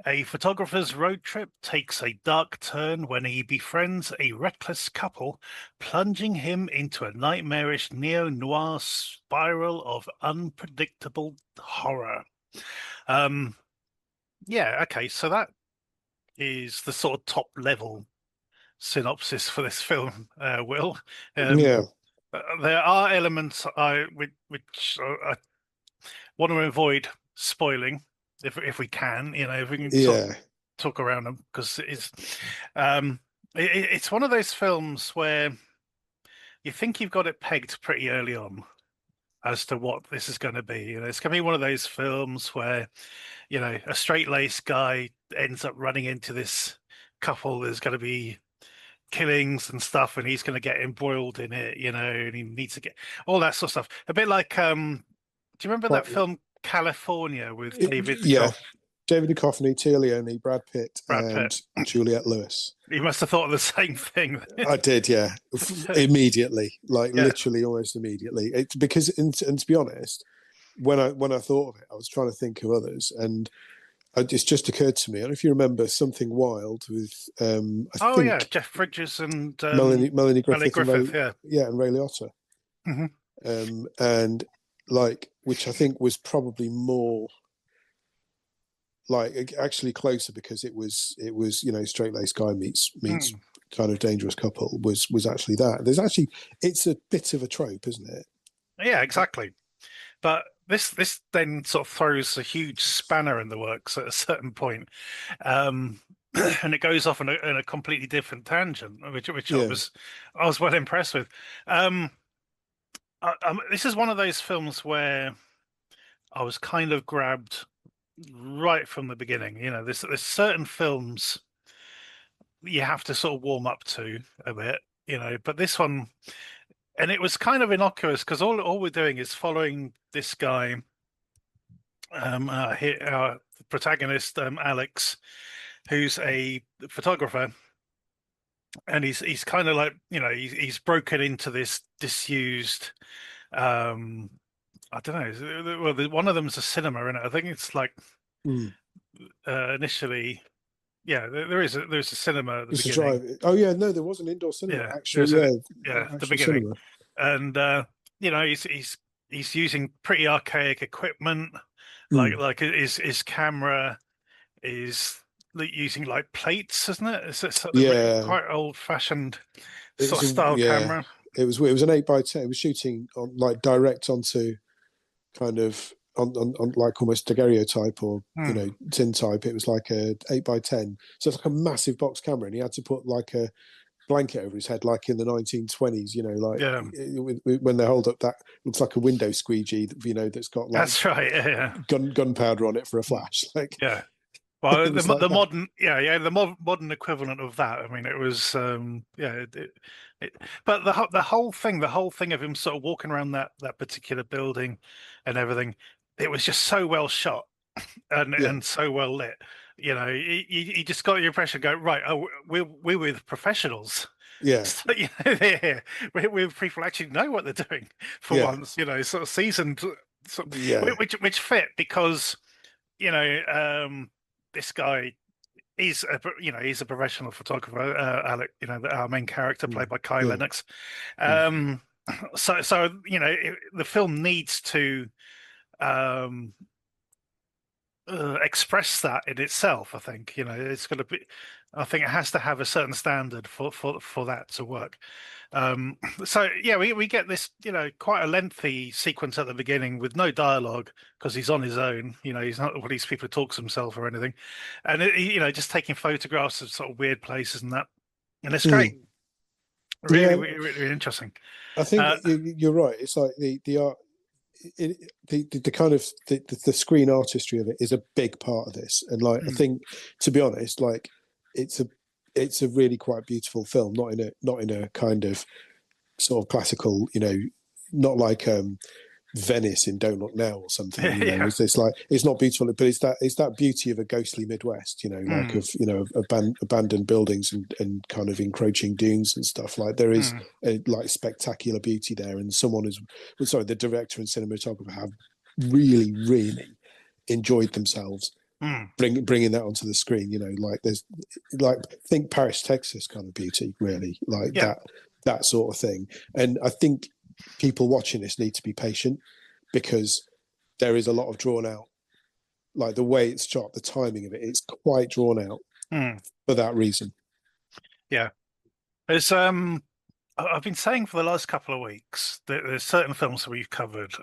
A photographer's road trip takes a dark turn when he befriends a reckless couple, plunging him into a nightmarish neo-noir spiral of unpredictable horror. Yeah, okay, so that is the sort of top level synopsis for this film, Will. Yeah. There are elements which I want to avoid spoiling if we can, if we can sort of Yeah. talk around them, because it's one of those films where you think you've got it pegged pretty early on as to what this is going to be. It's going to be one of those films where a straight-laced guy ends up running into this couple. There's going to be killings and stuff, and he's going to get embroiled in it, and he needs to get all that sort of stuff. A bit like, do you remember that film California with David? Yeah. David Duchovny, Tia Leone, Brad Pitt, Brad and Pitt. Juliette Lewis. You must have thought of the same thing. I did, yeah. Immediately, literally almost immediately. It's because, and to be honest, when I thought of it, I was trying to think of others, and it's just occurred to me. I don't know if you remember Something Wild with, I think yeah, Jeff Bridges and Melanie Griffith, and yeah, and Ray Liotta, and which I think was probably more actually closer, because it was straight-laced guy meets kind of dangerous couple was actually that. It's a bit of a trope, isn't it? Yeah, exactly. But this then sort of throws a huge spanner in the works at a certain point, and it goes off in a completely different tangent, which I was well impressed with. This is one of those films where I was kind of grabbed right from the beginning. There's certain films you have to sort of warm up to a bit, but this one, and it was kind of innocuous because all we're doing is following this guy our protagonist, Alex, who's a photographer, and he's kind of like, he's broken into this disused, I don't know. Well, one of them's a cinema, and I think it's like initially, yeah, there's a cinema at the It's a beginning. drive. Oh yeah, no, there was an indoor cinema. Yeah, Actually, the actual beginning, cinema. and he's using pretty archaic equipment, like his camera is using like plates, isn't it? It's really quite old fashioned sort of style camera. It was an 8x10. It was shooting on like direct onto kind of on like almost daguerreotype or tin type. It was like a 8x10, so it's like a massive box camera, and he had to put like a blanket over his head, like in the 1920s. When they hold up that looks like a window squeegee. That's got like that's right, yeah. gunpowder on it for a flash. Like well, the modern the modern equivalent of that. I mean, it was but the whole thing of him sort of walking around that particular building and everything, it was just so well shot and so well lit. You just got the impression, go right. Oh, we're with professionals. Yeah, so, we're with people who actually know what they're doing for once. Sort of seasoned. Which fit because this guy he's a professional photographer. Alec, our main character played by Kai Lennox. So the film needs to express that in itself. I think it's going to be. I think it has to have a certain standard for that to work. So we get this quite a lengthy sequence at the beginning with no dialogue because he's on his own. He's not one of these people who talks himself or anything, and just taking photographs of sort of weird places and that, and it's great. Really interesting. I think you're right. It's like the art. The kind of the screen artistry of it is a big part of this, and like I think, to be honest, like it's a really quite beautiful film, not in a kind of sort of classical, not like Venice in Don't Look Now or something. It's like it's not beautiful, but it's that beauty of a ghostly Midwest, like of abandoned buildings and kind of encroaching dunes and stuff. Like there is like spectacular beauty there, and the director and cinematographer have really enjoyed themselves bringing that onto the screen. Like there's like think Paris, Texas kind of beauty, really, like that sort of thing. And I think people watching this need to be patient because there is a lot of drawn out, like the way it's shot, the timing of it's quite drawn out for that reason. Yeah, there's I've been saying for the last couple of weeks that there's certain films that we've covered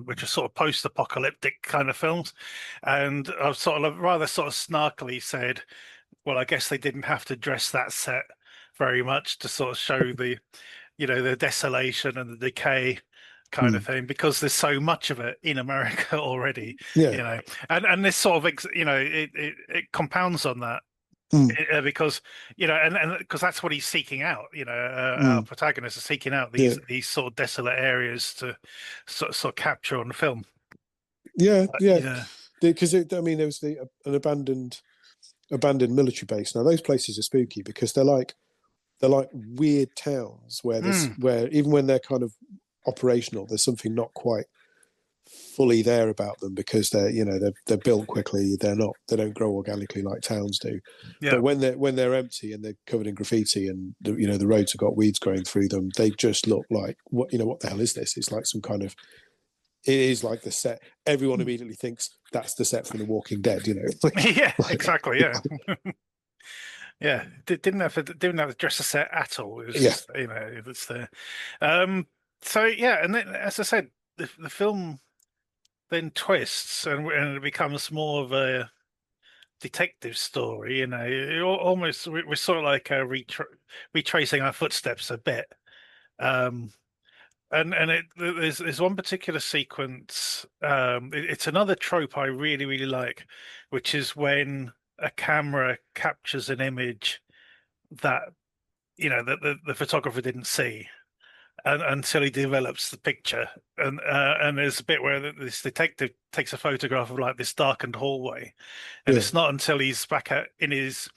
which are sort of post-apocalyptic kind of films, and I've sort of rather sort of snarkily said, well, I guess they didn't have to dress that set very much to sort of show the the desolation and the decay kind of thing, because there's so much of it in America already. And this sort of it compounds on that. Because and because that's what he's seeking out. Our protagonist is seeking out these sort of desolate areas to sort of capture on the film. Because there was an abandoned military base. Now those places are spooky because they're like weird towns where even when they're kind of operational, there's something not quite fully there about them because they're built quickly. They don't grow organically like towns do. But when they're empty and they're covered in graffiti and the roads have got weeds growing through them, they just look like what the hell is this? It's like some kind of, it is like the set. Everyone immediately thinks that's the set from The Walking Dead. Exactly. Yeah, didn't have to dress a set at all. It was just, it's there. And then as I said, the film then twists and it becomes more of a detective story. Almost we're sort of like retracing our footsteps a bit. There's one particular sequence. It's another trope I really like, which is when a camera captures an image that the photographer didn't see, until he develops the picture. And there's a bit where this detective takes a photograph of like this darkened hallway, and it's not until he's back in his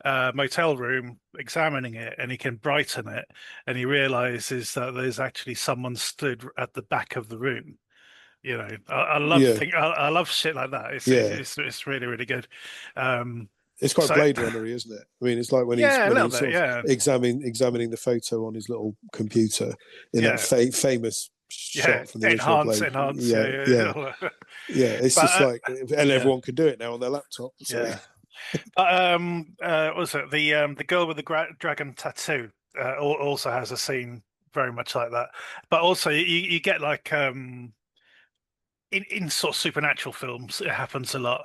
motel room examining it and he can brighten it, and he realizes that there's actually someone stood at the back of the room. I love I love shit like that. It's really, really good. It's quite Blade Runner, isn't it? I mean, it's like when he's examining the photo on his little computer in that famous shot from the original Blade. It's just like, and everyone can do it now on their laptop. So. Yeah. But what was it? The girl with the dragon tattoo also has a scene very much like that. But also, you get like in sort of supernatural films, it happens a lot.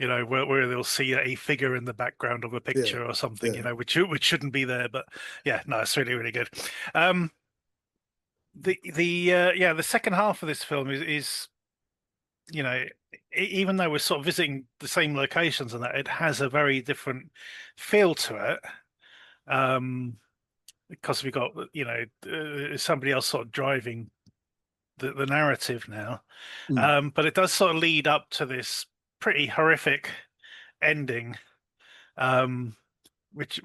Where they'll see a figure in the background of a picture or something, which shouldn't be there. But it's really, really good. The second half of this film is even though we're sort of visiting the same locations and that, it has a very different feel to it. Because we've got somebody else sort of driving the narrative now. But it does sort of lead up to this pretty horrific ending, which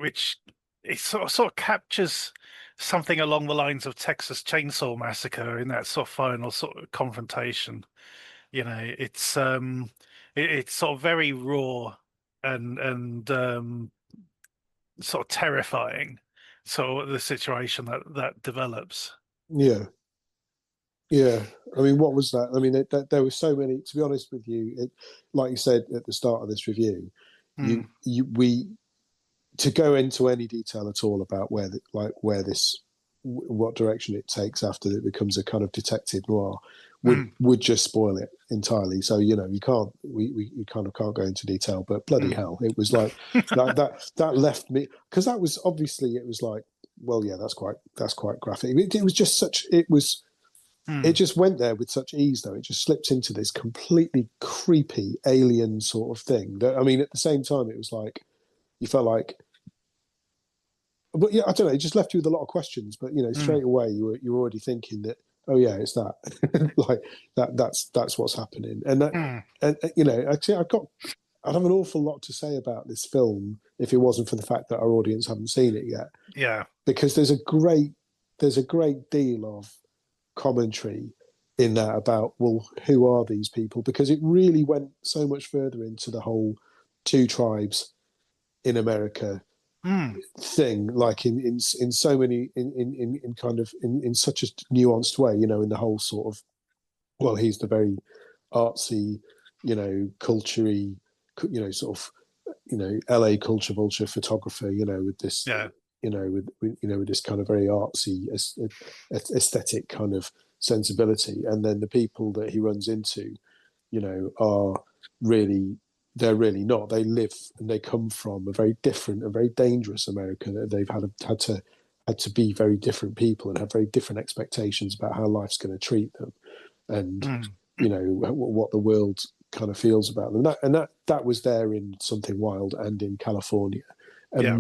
it sort of captures something along the lines of Texas Chainsaw Massacre in that sort of final sort of confrontation. It's sort of very raw and sort of terrifying. So the situation that develops. Yeah, I mean, what was that? I mean, there were so many. To be honest with you, like you said at the start of this review, we to go into any detail at all about what direction it takes after it becomes a kind of detective noir would just spoil it entirely. So we kind of can't go into detail. But bloody hell, it was like that left me, because that was obviously, it was like, well, yeah, that's quite graphic. It was just such. It just went there with such ease, though. It just slipped into this completely creepy alien sort of thing. I mean, at the same time, it was like, you felt like, but yeah, I don't know. It just left you with a lot of questions. But straight away, you were already thinking that, oh yeah, it's that, like that's what's happening. And actually, I'd have an awful lot to say about this film if it wasn't for the fact that our audience haven't seen it yet. Yeah, because there's a great deal of commentary in that about, well, who are these people? Because it really went so much further into the whole two tribes in America thing, like in so many in kind of in such a nuanced way, in the whole sort of, well, he's the very artsy, culture-y, sort of, LA culture vulture photographer, with this with this kind of very artsy aesthetic kind of sensibility, and then the people that he runs into are really, they're really not. They live and they come from a very different, a very dangerous America. They've had to be very different people and have very different expectations about how life's going to treat them, and what the world kind of feels about them. That was there in Something Wild and in California, and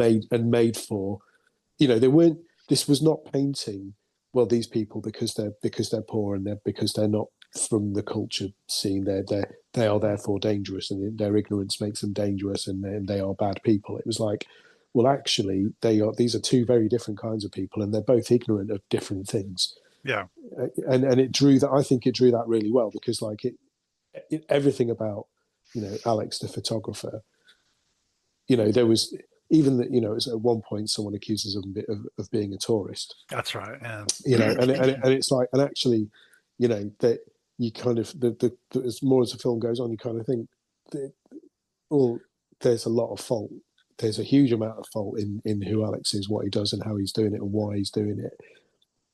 made for, they weren't. This was not painting, well, these people because they're poor and because they're not from the culture scene, they are therefore dangerous, and their ignorance makes them dangerous, and they are bad people. It was like, well, actually, these are two very different kinds of people, and they're both ignorant of different things. Yeah, and it drew that. I think it drew that really well, because like it everything about Alex the photographer. There was even that, it was at one point someone accuses him of being a tourist. That's right. Yeah. And it's like, and actually, that you kind of as more as the film goes on, you kind of think that, well, there's a lot of fault. There's a huge amount of fault in who Alex is, what he does, and how he's doing it, and why he's doing it,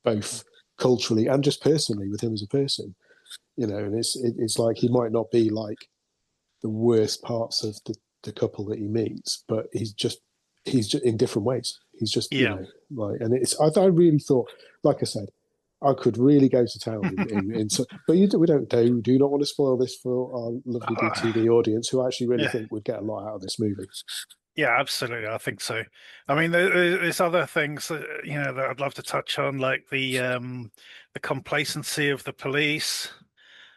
both culturally and just personally with him as a person. And it's like, he might not be like the worst parts of the couple that he meets, but he's just in different ways. He's just like, and I really thought, like I said, I could really go to town but we do not want to spoil this for our lovely DTV audience, who I actually really think would get a lot out of this movie. Yeah, absolutely. I think so. I mean, there's other things that, that I'd love to touch on, like the complacency of the police,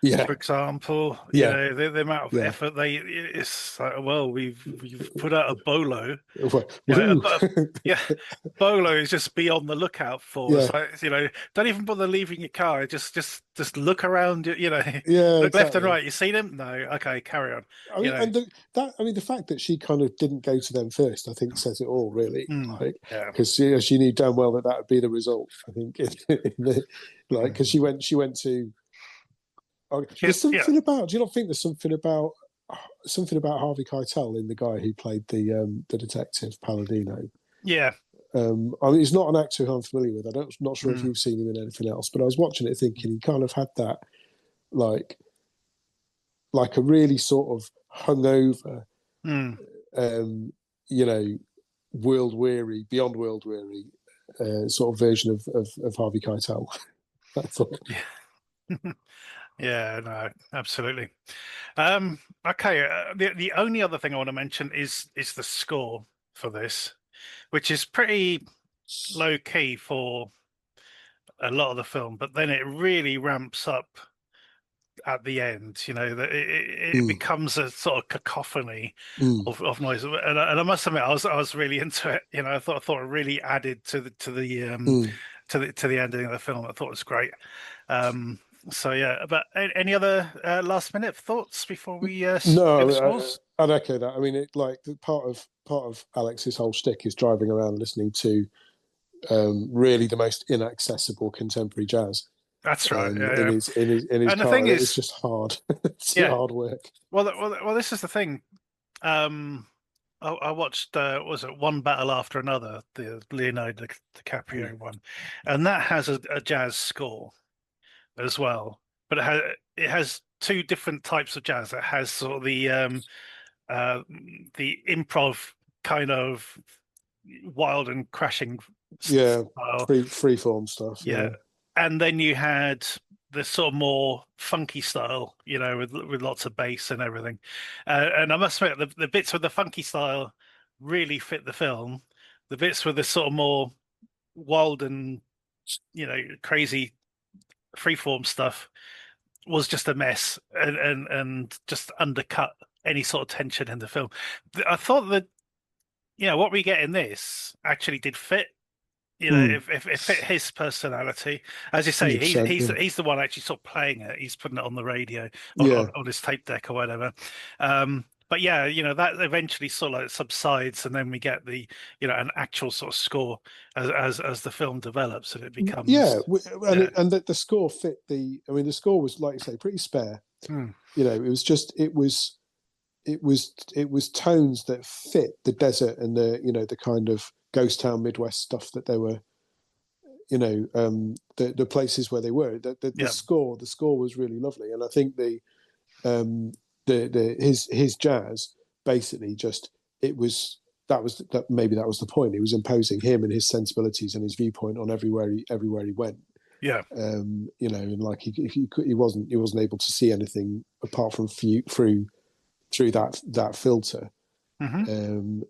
Yeah, for example. yeah, The amount of yeah. effort it's like, well, we've put out a bolo. Woohoo! Yeah, bolo is just be on the lookout for. Yeah, It's like, don't even bother leaving your car. Just look around. yeah, Look left and exactly. right. You see them? No. Okay, carry on. I mean, and the fact that she kind of didn't go to them first, I think, says it all, really. Like, Yeah. because she knew damn well that would be the result. I think, because she went to. There's something about. Do you not think there's something about Harvey Keitel in the guy who played the detective Palladino? Yeah. I mean, he's not an actor who I'm familiar with. Not sure if you've seen him in anything else, but I was watching it thinking he kind of had that, like a really sort of hungover, world weary, beyond world weary, sort of version of Harvey Keitel. That's all. Yeah, no, absolutely. Okay, the only other thing I want to mention is the score for this, which is pretty low key for a lot of the film, but then it really ramps up at the end. That it becomes a sort of cacophony of noise, and I must admit, I was really into it. I thought it really added to the ending of the film. I thought it was great. So yeah, but any other last minute thoughts before we No, I'd echo that. I mean, it part of Alex's whole shtick is driving around listening to really the most inaccessible contemporary jazz. That's right. In his and car, the thing is, it's just hard. It's hard work. Well, this is the thing. I watched was it One Battle After Another, the Leonardo DiCaprio one, and that has a jazz score as well, but it has two different types of jazz. It has sort of the improv kind of wild and crashing style. Freeform stuff. Yeah. And then you had the sort of more funky style, with lots of bass and everything. And I must admit, the bits with the funky style really fit the film. The bits with the sort of more wild and crazy freeform stuff was just a mess and just undercut any sort of tension in the film. I thought that what we get in this actually did fit. If it fit his personality, as you say, he's the one actually sort of playing it. He's putting it on the radio, on his tape deck or whatever. But yeah, that eventually sort of like subsides, and then we get the an actual sort of score as the film develops, and it becomes and the score fit the. I mean, the score was, like you say, pretty spare. It was tones that fit the desert and the kind of ghost town Midwest stuff that they were, the places where they were. The score was really lovely, and I think his jazz basically just maybe that was the point. It was imposing him and his sensibilities and his viewpoint on everywhere he went. Yeah. And like he wasn't able to see anything apart from through that filter. And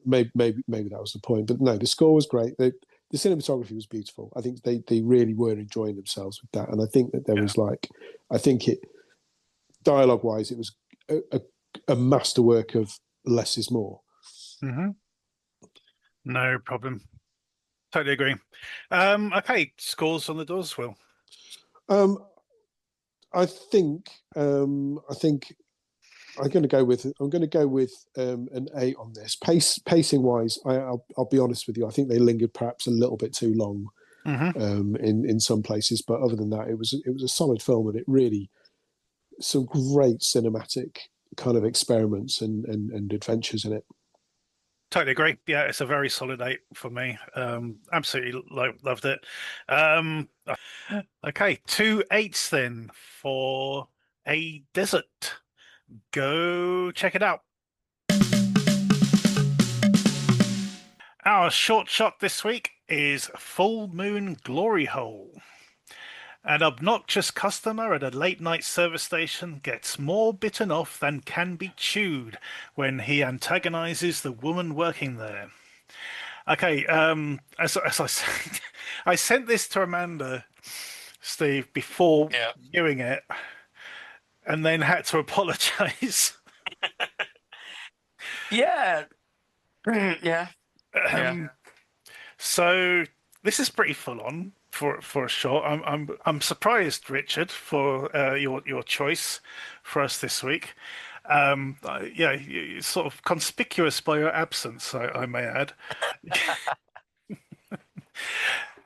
maybe that was the point, but no, the score was great. The cinematography was beautiful. I think they really were enjoying themselves with that, and I think that there was dialogue wise, it was a masterwork of less is more. No problem. Totally agree. Okay, scores on the doors, Will. I think I'm going to go with an 8 on this. Pacing wise, I'll be honest with you. I think they lingered perhaps a little bit too long in some places, but other than that, it was a solid film, and it really some great cinematic kind of experiments and adventures in it. Totally agree. Yeah, it's a very solid 8 for me. Absolutely loved it. Okay, 2 8s then for A Desert. Go check it out. Our short shot this week is Full Moon Glory Hole. An obnoxious customer at a late-night service station gets more bitten off than can be chewed when he antagonizes the woman working there. Okay, as I said, I sent this to Amanda, Steve, before viewing it, and then had to apologize. Yeah. Yeah. So this is pretty full on for a short. I'm surprised, Richard, for your choice for us this week. Yeah, you're sort of conspicuous by your absence, I may add.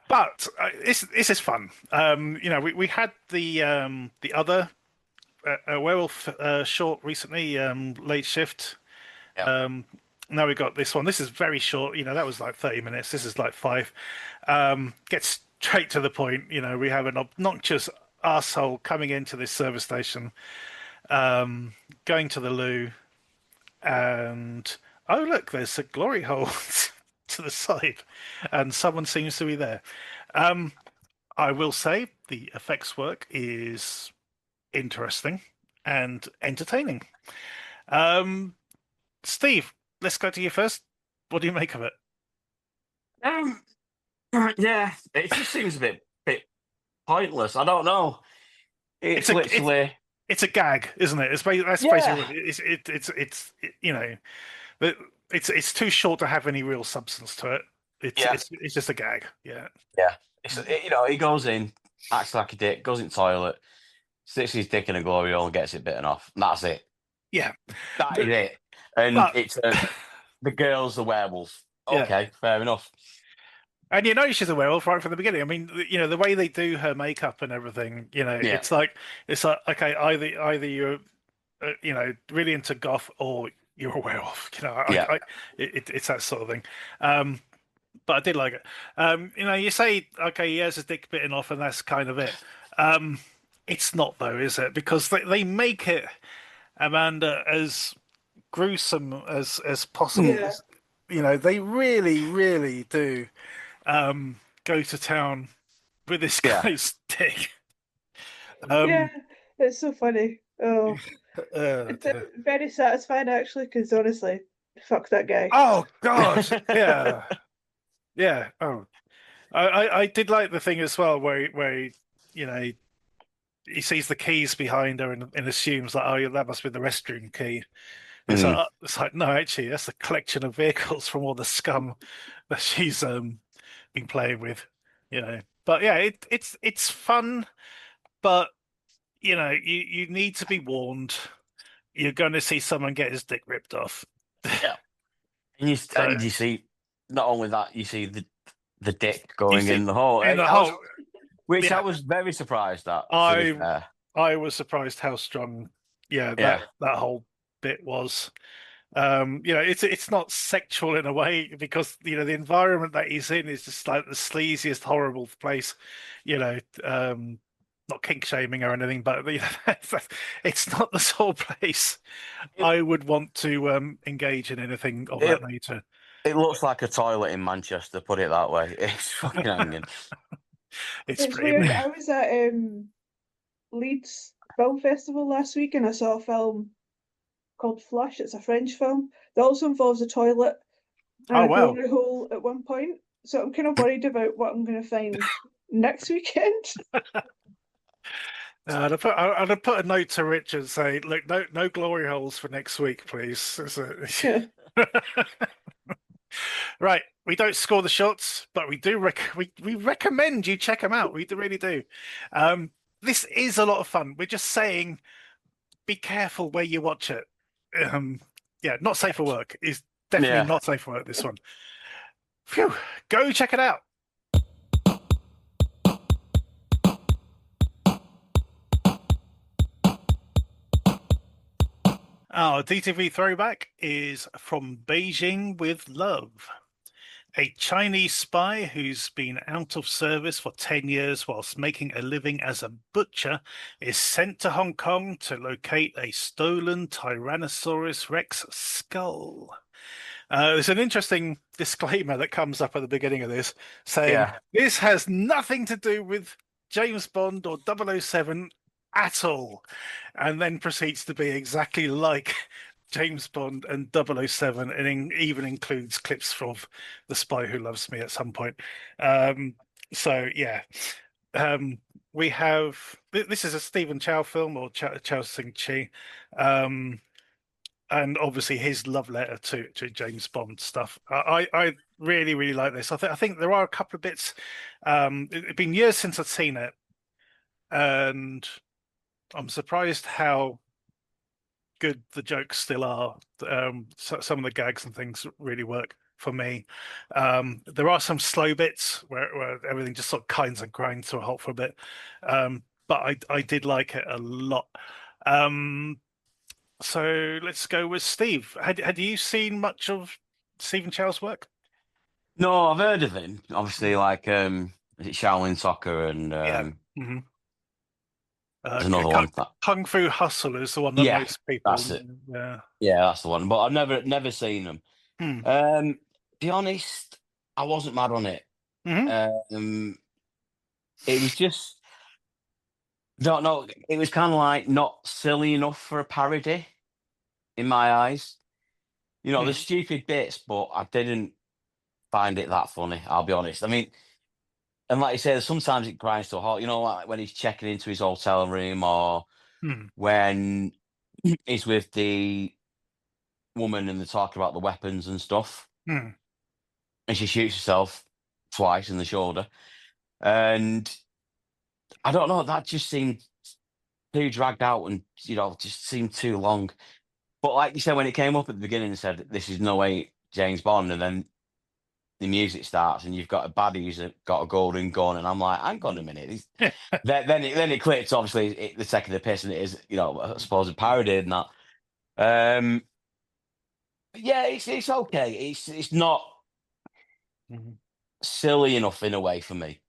But this is fun. We had the other werewolf short recently, Late Shift. Yeah. Now we got this one. This is very short. That was like 30 minutes. This is like 5. Gets straight to the point. We have an obnoxious arsehole coming into this service station, going to the loo, and oh look, there's a glory hole to the side, and someone seems to be there. I will say the effects work is interesting and entertaining. Steve, let's go to you first. What do you make of it? Yeah, it just seems a bit pointless. I don't know. It's literally it's a gag, isn't it? That's basically it's too short to have any real substance to it. It's just a gag. Yeah. He goes in, acts like a dick, goes in the toilet, sticks his dick in a glory hole and gets it bitten off. And that's it. Yeah, that is it. And it's the girl's the werewolf. Okay, fair enough. And she's a werewolf right from the beginning. I mean, the way they do her makeup and everything. It's like okay, either you're really into goth or you're a werewolf. It's that sort of thing. But I did like it. You say okay, he has his dick bitten off, and that's kind of it. It's not though, is it? Because they make it, Amanda, as gruesome as possible. Yeah. They really, really do go to town with this guy's dick. It's so funny. Oh, it's very satisfying actually, because honestly, fuck that guy. Oh God, yeah. Oh, I did like the thing as well where he sees the keys behind her and assumes that that must be the restroom key. It's like no, actually, that's a collection of vehicles from all the scum that she's been playing with, But yeah, it's fun, but you need to be warned. You're going to see someone get his dick ripped off. Yeah, and you see not only that, you see the dick going in the hole. Which I was very surprised at. I was surprised how strong, that whole bit was. It's not sexual in a way because the environment that he's in is just like the sleaziest, horrible place. Not kink shaming or anything, but it's not the sort of place I would want to engage in anything of that nature. It looks like a toilet in Manchester. Put it that way. It's fucking hanging. It's weird. I was at Leeds Film Festival last week and I saw a film called Flush. It's a French film that also involves a toilet and a glory hole at one point. So I'm kind of worried about what I'm going to find next weekend. I'd have put a note to Richard say, look, no glory holes for next week, please. Right, we don't score the shots, but we do we recommend you check them out. We really do. This is a lot of fun. We're just saying, be careful where you watch it. Not safe for work. It's definitely not safe for work. This one. Phew, go check it out. Our DTV throwback is From Beijing with Love. A Chinese spy who's been out of service for 10 years whilst making a living as a butcher is sent to Hong Kong to locate a stolen Tyrannosaurus Rex skull. There's an interesting disclaimer that comes up at the beginning of this saying this has nothing to do with James Bond or 007 at all, and then proceeds to be exactly like James Bond and 007, and even includes clips from The Spy Who Loves Me at some point. So yeah, we have this is a Stephen Chow film, or Chow Sing Chi, and obviously his love letter to James Bond stuff. I really like this. I think there are a couple of bits. It's been years since I've seen it, and I'm surprised how good the jokes still are. Some of the gags and things really work for me. There are some slow bits where everything just sort of kinds and grinds to a halt for a bit, but I did like it a lot. So let's go with Steve. Had you seen much of Stephen Chow's work? No, I've heard of him. Obviously, like is it Shaolin Soccer and Yeah. there's another one. Kung Fu Hustle is the one that Yeah, most people. that's it. Yeah. Yeah, that's the one. But I've never seen them. Be honest, I wasn't mad on it. It was just don't know. It was kind of like not silly enough for a parody in my eyes. You know, the stupid bits, but I didn't find it that funny. I'll be honest. I mean, and like you said, sometimes it grinds to a halt. You know, like when he's checking into his hotel room, or when he's with the woman and they're talking about the weapons and stuff, and she shoots herself twice in the shoulder, and I don't know, that just seemed too dragged out, and just seemed too long. But like you said, when it came up at the beginning and said this is no way James Bond, and then the music starts and you've got a baddie who's got a golden gun, and I'm like, hang on a minute. then it clicked. Obviously, the second the piss, and it is, I suppose, a parody and that. Yeah, it's okay. It's not silly enough in a way for me.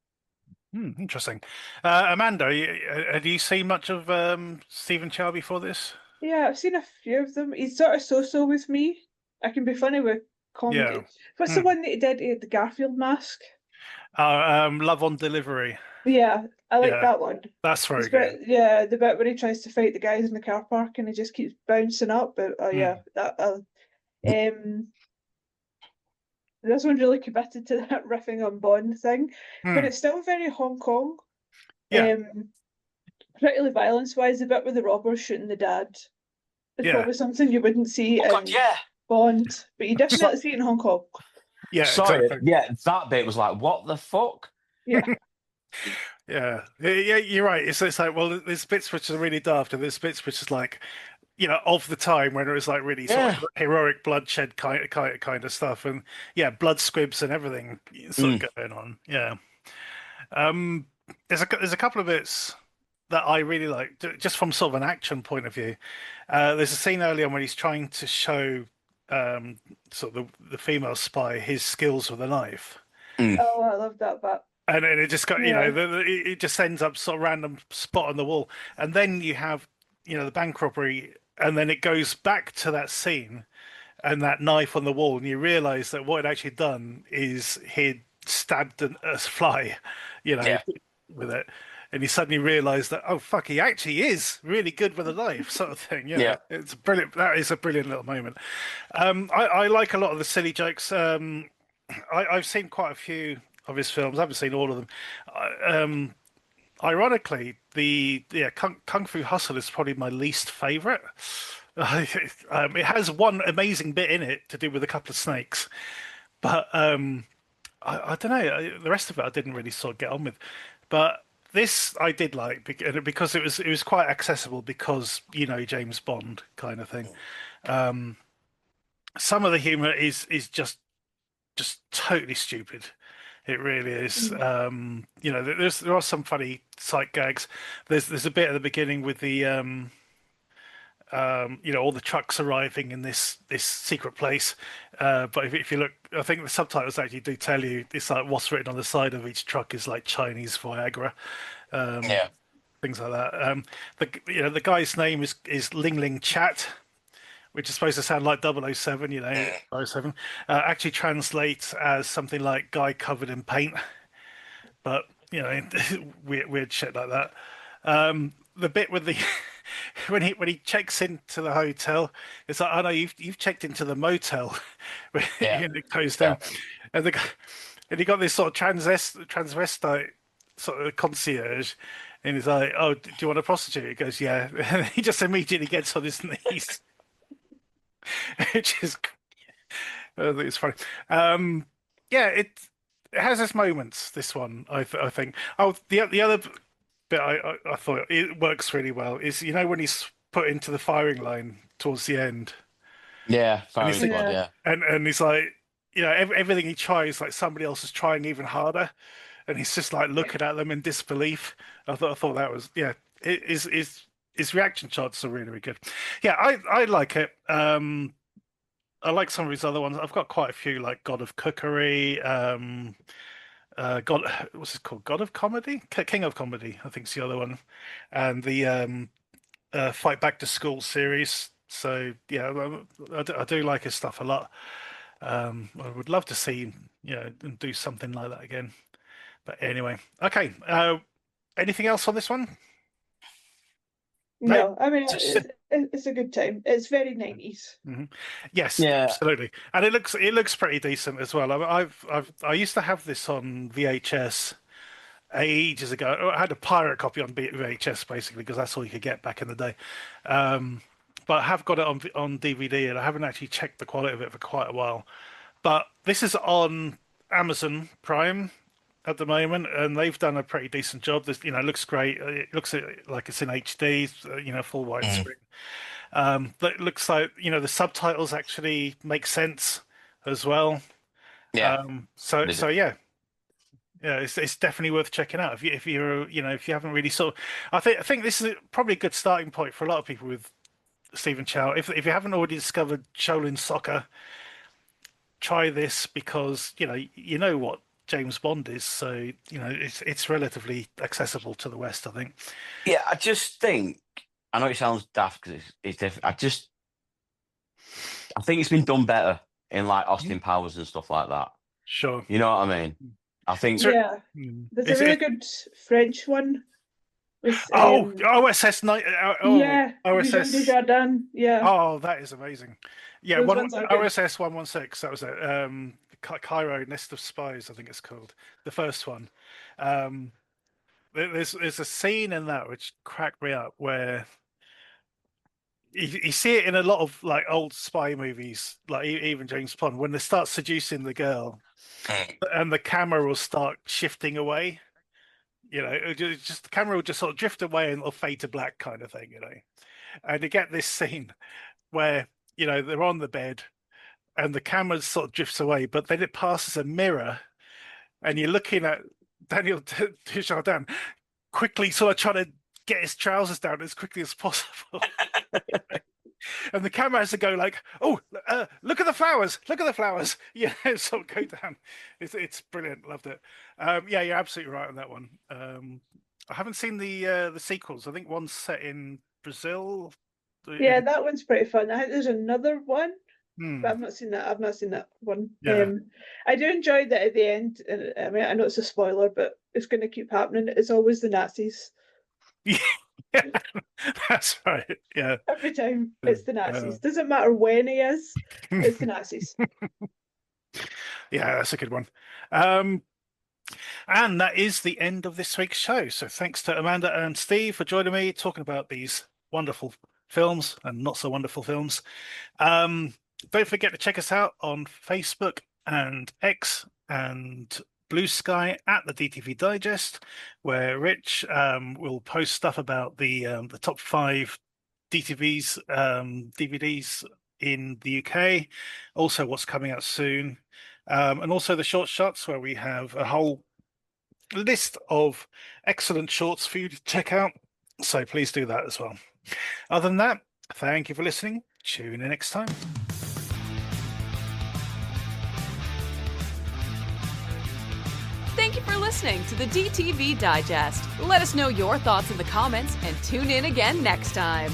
Interesting. Amanda, had you seen much of Stephen Chow before this? Yeah, I've seen a few of them. He's sort of so-so with me. I can be funny with comedy. Yeah. What's the one that he did? He had the Garfield mask. Love on Delivery. Yeah, I like Yeah, that one. That's very It's good. yeah, the bit where he tries to fight the guys in the car park and he just keeps bouncing up. But yeah, that this one's really committed to that riffing on Bond thing, but it's still very Hong Kong. Yeah. Particularly violence-wise, the bit with the robbers shooting the dad is Yeah. probably something you wouldn't see in Bond, but you definitely see it in Hong Kong. Yeah, Sorry, exactly. yeah, that bit was like, what the fuck? Yeah. Yeah, you're right. It's like, well, there's bits which are really daft, and there's bits which is like, of the time when it was like really sort of heroic bloodshed kind of stuff, and yeah, blood squibs and everything sort of going on. Yeah. There's a couple of bits that I really like, just from sort of an action point of view. There's a scene earlier when he's trying to show sort of the female spy his skills with a knife. Oh, I love that bit. And then it just got, it just ends up sort of random spot on the wall. And then you have, the bank robbery, and then it goes back to that scene and that knife on the wall. And you realize that what it actually done is he'd stabbed a fly, with it. And you suddenly realize that, oh, fuck, he actually is really good with a knife, sort of thing. Yeah. It's brilliant. That is a brilliant little moment. I like a lot of the silly jokes. I've seen quite a few of his films. I haven't seen all of them. Ironically, the Kung Fu Hustle is probably my least favorite. It has one amazing bit in it to do with a couple of snakes, but I don't know. The rest of it I didn't really sort of get on with. But this I did like because it was quite accessible because James Bond kind of thing. Some of the humor is just totally stupid. It really is. There are some funny sight gags. There's a bit at the beginning with the all the trucks arriving in this secret place. But if you look, I think the subtitles actually do tell you it's like what's written on the side of each truck is like Chinese Viagra. Things like that. The guy's name is Ling Ling Chat, which is supposed to sound like 007, 007, actually translates as something like guy covered in paint. But you know, weird shit like that. The bit with the when he checks into the hotel, it's like, oh no, you've checked into the motel, Yeah. and it goes down, and he got this sort of transvestite sort of concierge, and he's like, oh, do you want a prostitute? He goes, yeah, and he just immediately gets on his knees, which is, I think it's funny. Yeah, it has its moments. This one, I think. Oh, the other bit I thought it works really well is, you know, when he's put into the firing line towards the end. Yeah, firing he's- squad. Yeah. And he's like, you know, everything he tries, like somebody else is trying even harder, and he's just like looking at them in disbelief. I thought that was, yeah, his reaction shots are really, really good. Yeah, I like it. I like some of his other ones. I've got quite a few, like God of Cookery, God, what's it called? God of Comedy, King of Comedy, I think is the other one, and the Fight Back to School series. So yeah, I do like his stuff a lot. I would love to see him, you know, and do something like that again. But anyway, okay. Anything else on this one? No, I mean it's a good time. It's very 90s. Yes, Yeah. absolutely, and it looks pretty decent as well. I used to have this on VHS ages ago. I had a pirate copy on VHS basically because that's all you could get back in the day. But I have got it on DVD, and I haven't actually checked the quality of it for quite a while. But this is on Amazon Prime at the moment, and they've done a pretty decent job. This, you know, looks great. It looks like it's in HD, you know, full widescreen. But it looks like, you know, the subtitles actually make sense as well. Yeah. So yeah. Yeah, it's definitely worth checking out if you're, you know, if you haven't really sort of, I think this is probably a good starting point for a lot of people with Stephen Chow. If you haven't already discovered Shaolin Soccer, try this because you know what James Bond is, so you know it's relatively accessible to the West, I think. Yeah, I just think, I know it sounds daft because it's different. I think it's been done better in like Austin Powers and stuff like that. Sure. You know what I mean? I think. Yeah, there's a really good French one. With, OSS night. Yeah, OSS Desjardins. Yeah. Oh, that is amazing. Yeah, Those ones are good. OSS 116. That was it. Cairo Nest of Spies, I think it's called. The first one. There's a scene in that which cracked me up where you see it in a lot of like old spy movies, like even James Bond, when they start seducing the girl, and the camera will start shifting away. You know, just the camera will just sort of drift away and it'll fade to black, kind of thing. You know, and you get this scene where they're on the bed, and the camera sort of drifts away, but then it passes a mirror, and you're looking at Daniel Dujardin quickly sort of trying to get his trousers down as quickly as possible. And the camera has to go like, oh, look at the flowers, yeah, sort of go down. It's brilliant, loved it. Yeah, you're absolutely right on that one. I haven't seen the sequels. I think one's set in Brazil. Yeah, that one's pretty fun. I think there's another one, but I've not seen that. I've not seen that one. Yeah. I do enjoy that at the end. I mean, I know it's a spoiler, but it's going to keep happening. It's always the Nazis. Yeah, that's right. Yeah, every time it's the Nazis. Doesn't matter when he is, it's the Nazis. Yeah, that's a good one. And that is the end of this week's show. So thanks to Amanda and Steve for joining me, talking about these wonderful films and not so wonderful films. Don't forget to check us out on Facebook and X and Blue Sky at the DTV Digest, where Rich will post stuff about the top 5 DVDs in the UK, also what's coming out soon, and also the short shots, where we have a whole list of excellent shorts for you to check out. So please do that as well. Other than that, thank you for listening. Tune in next time. Thank you for listening to the DTV Digest. Let us know your thoughts in the comments and tune in again next time.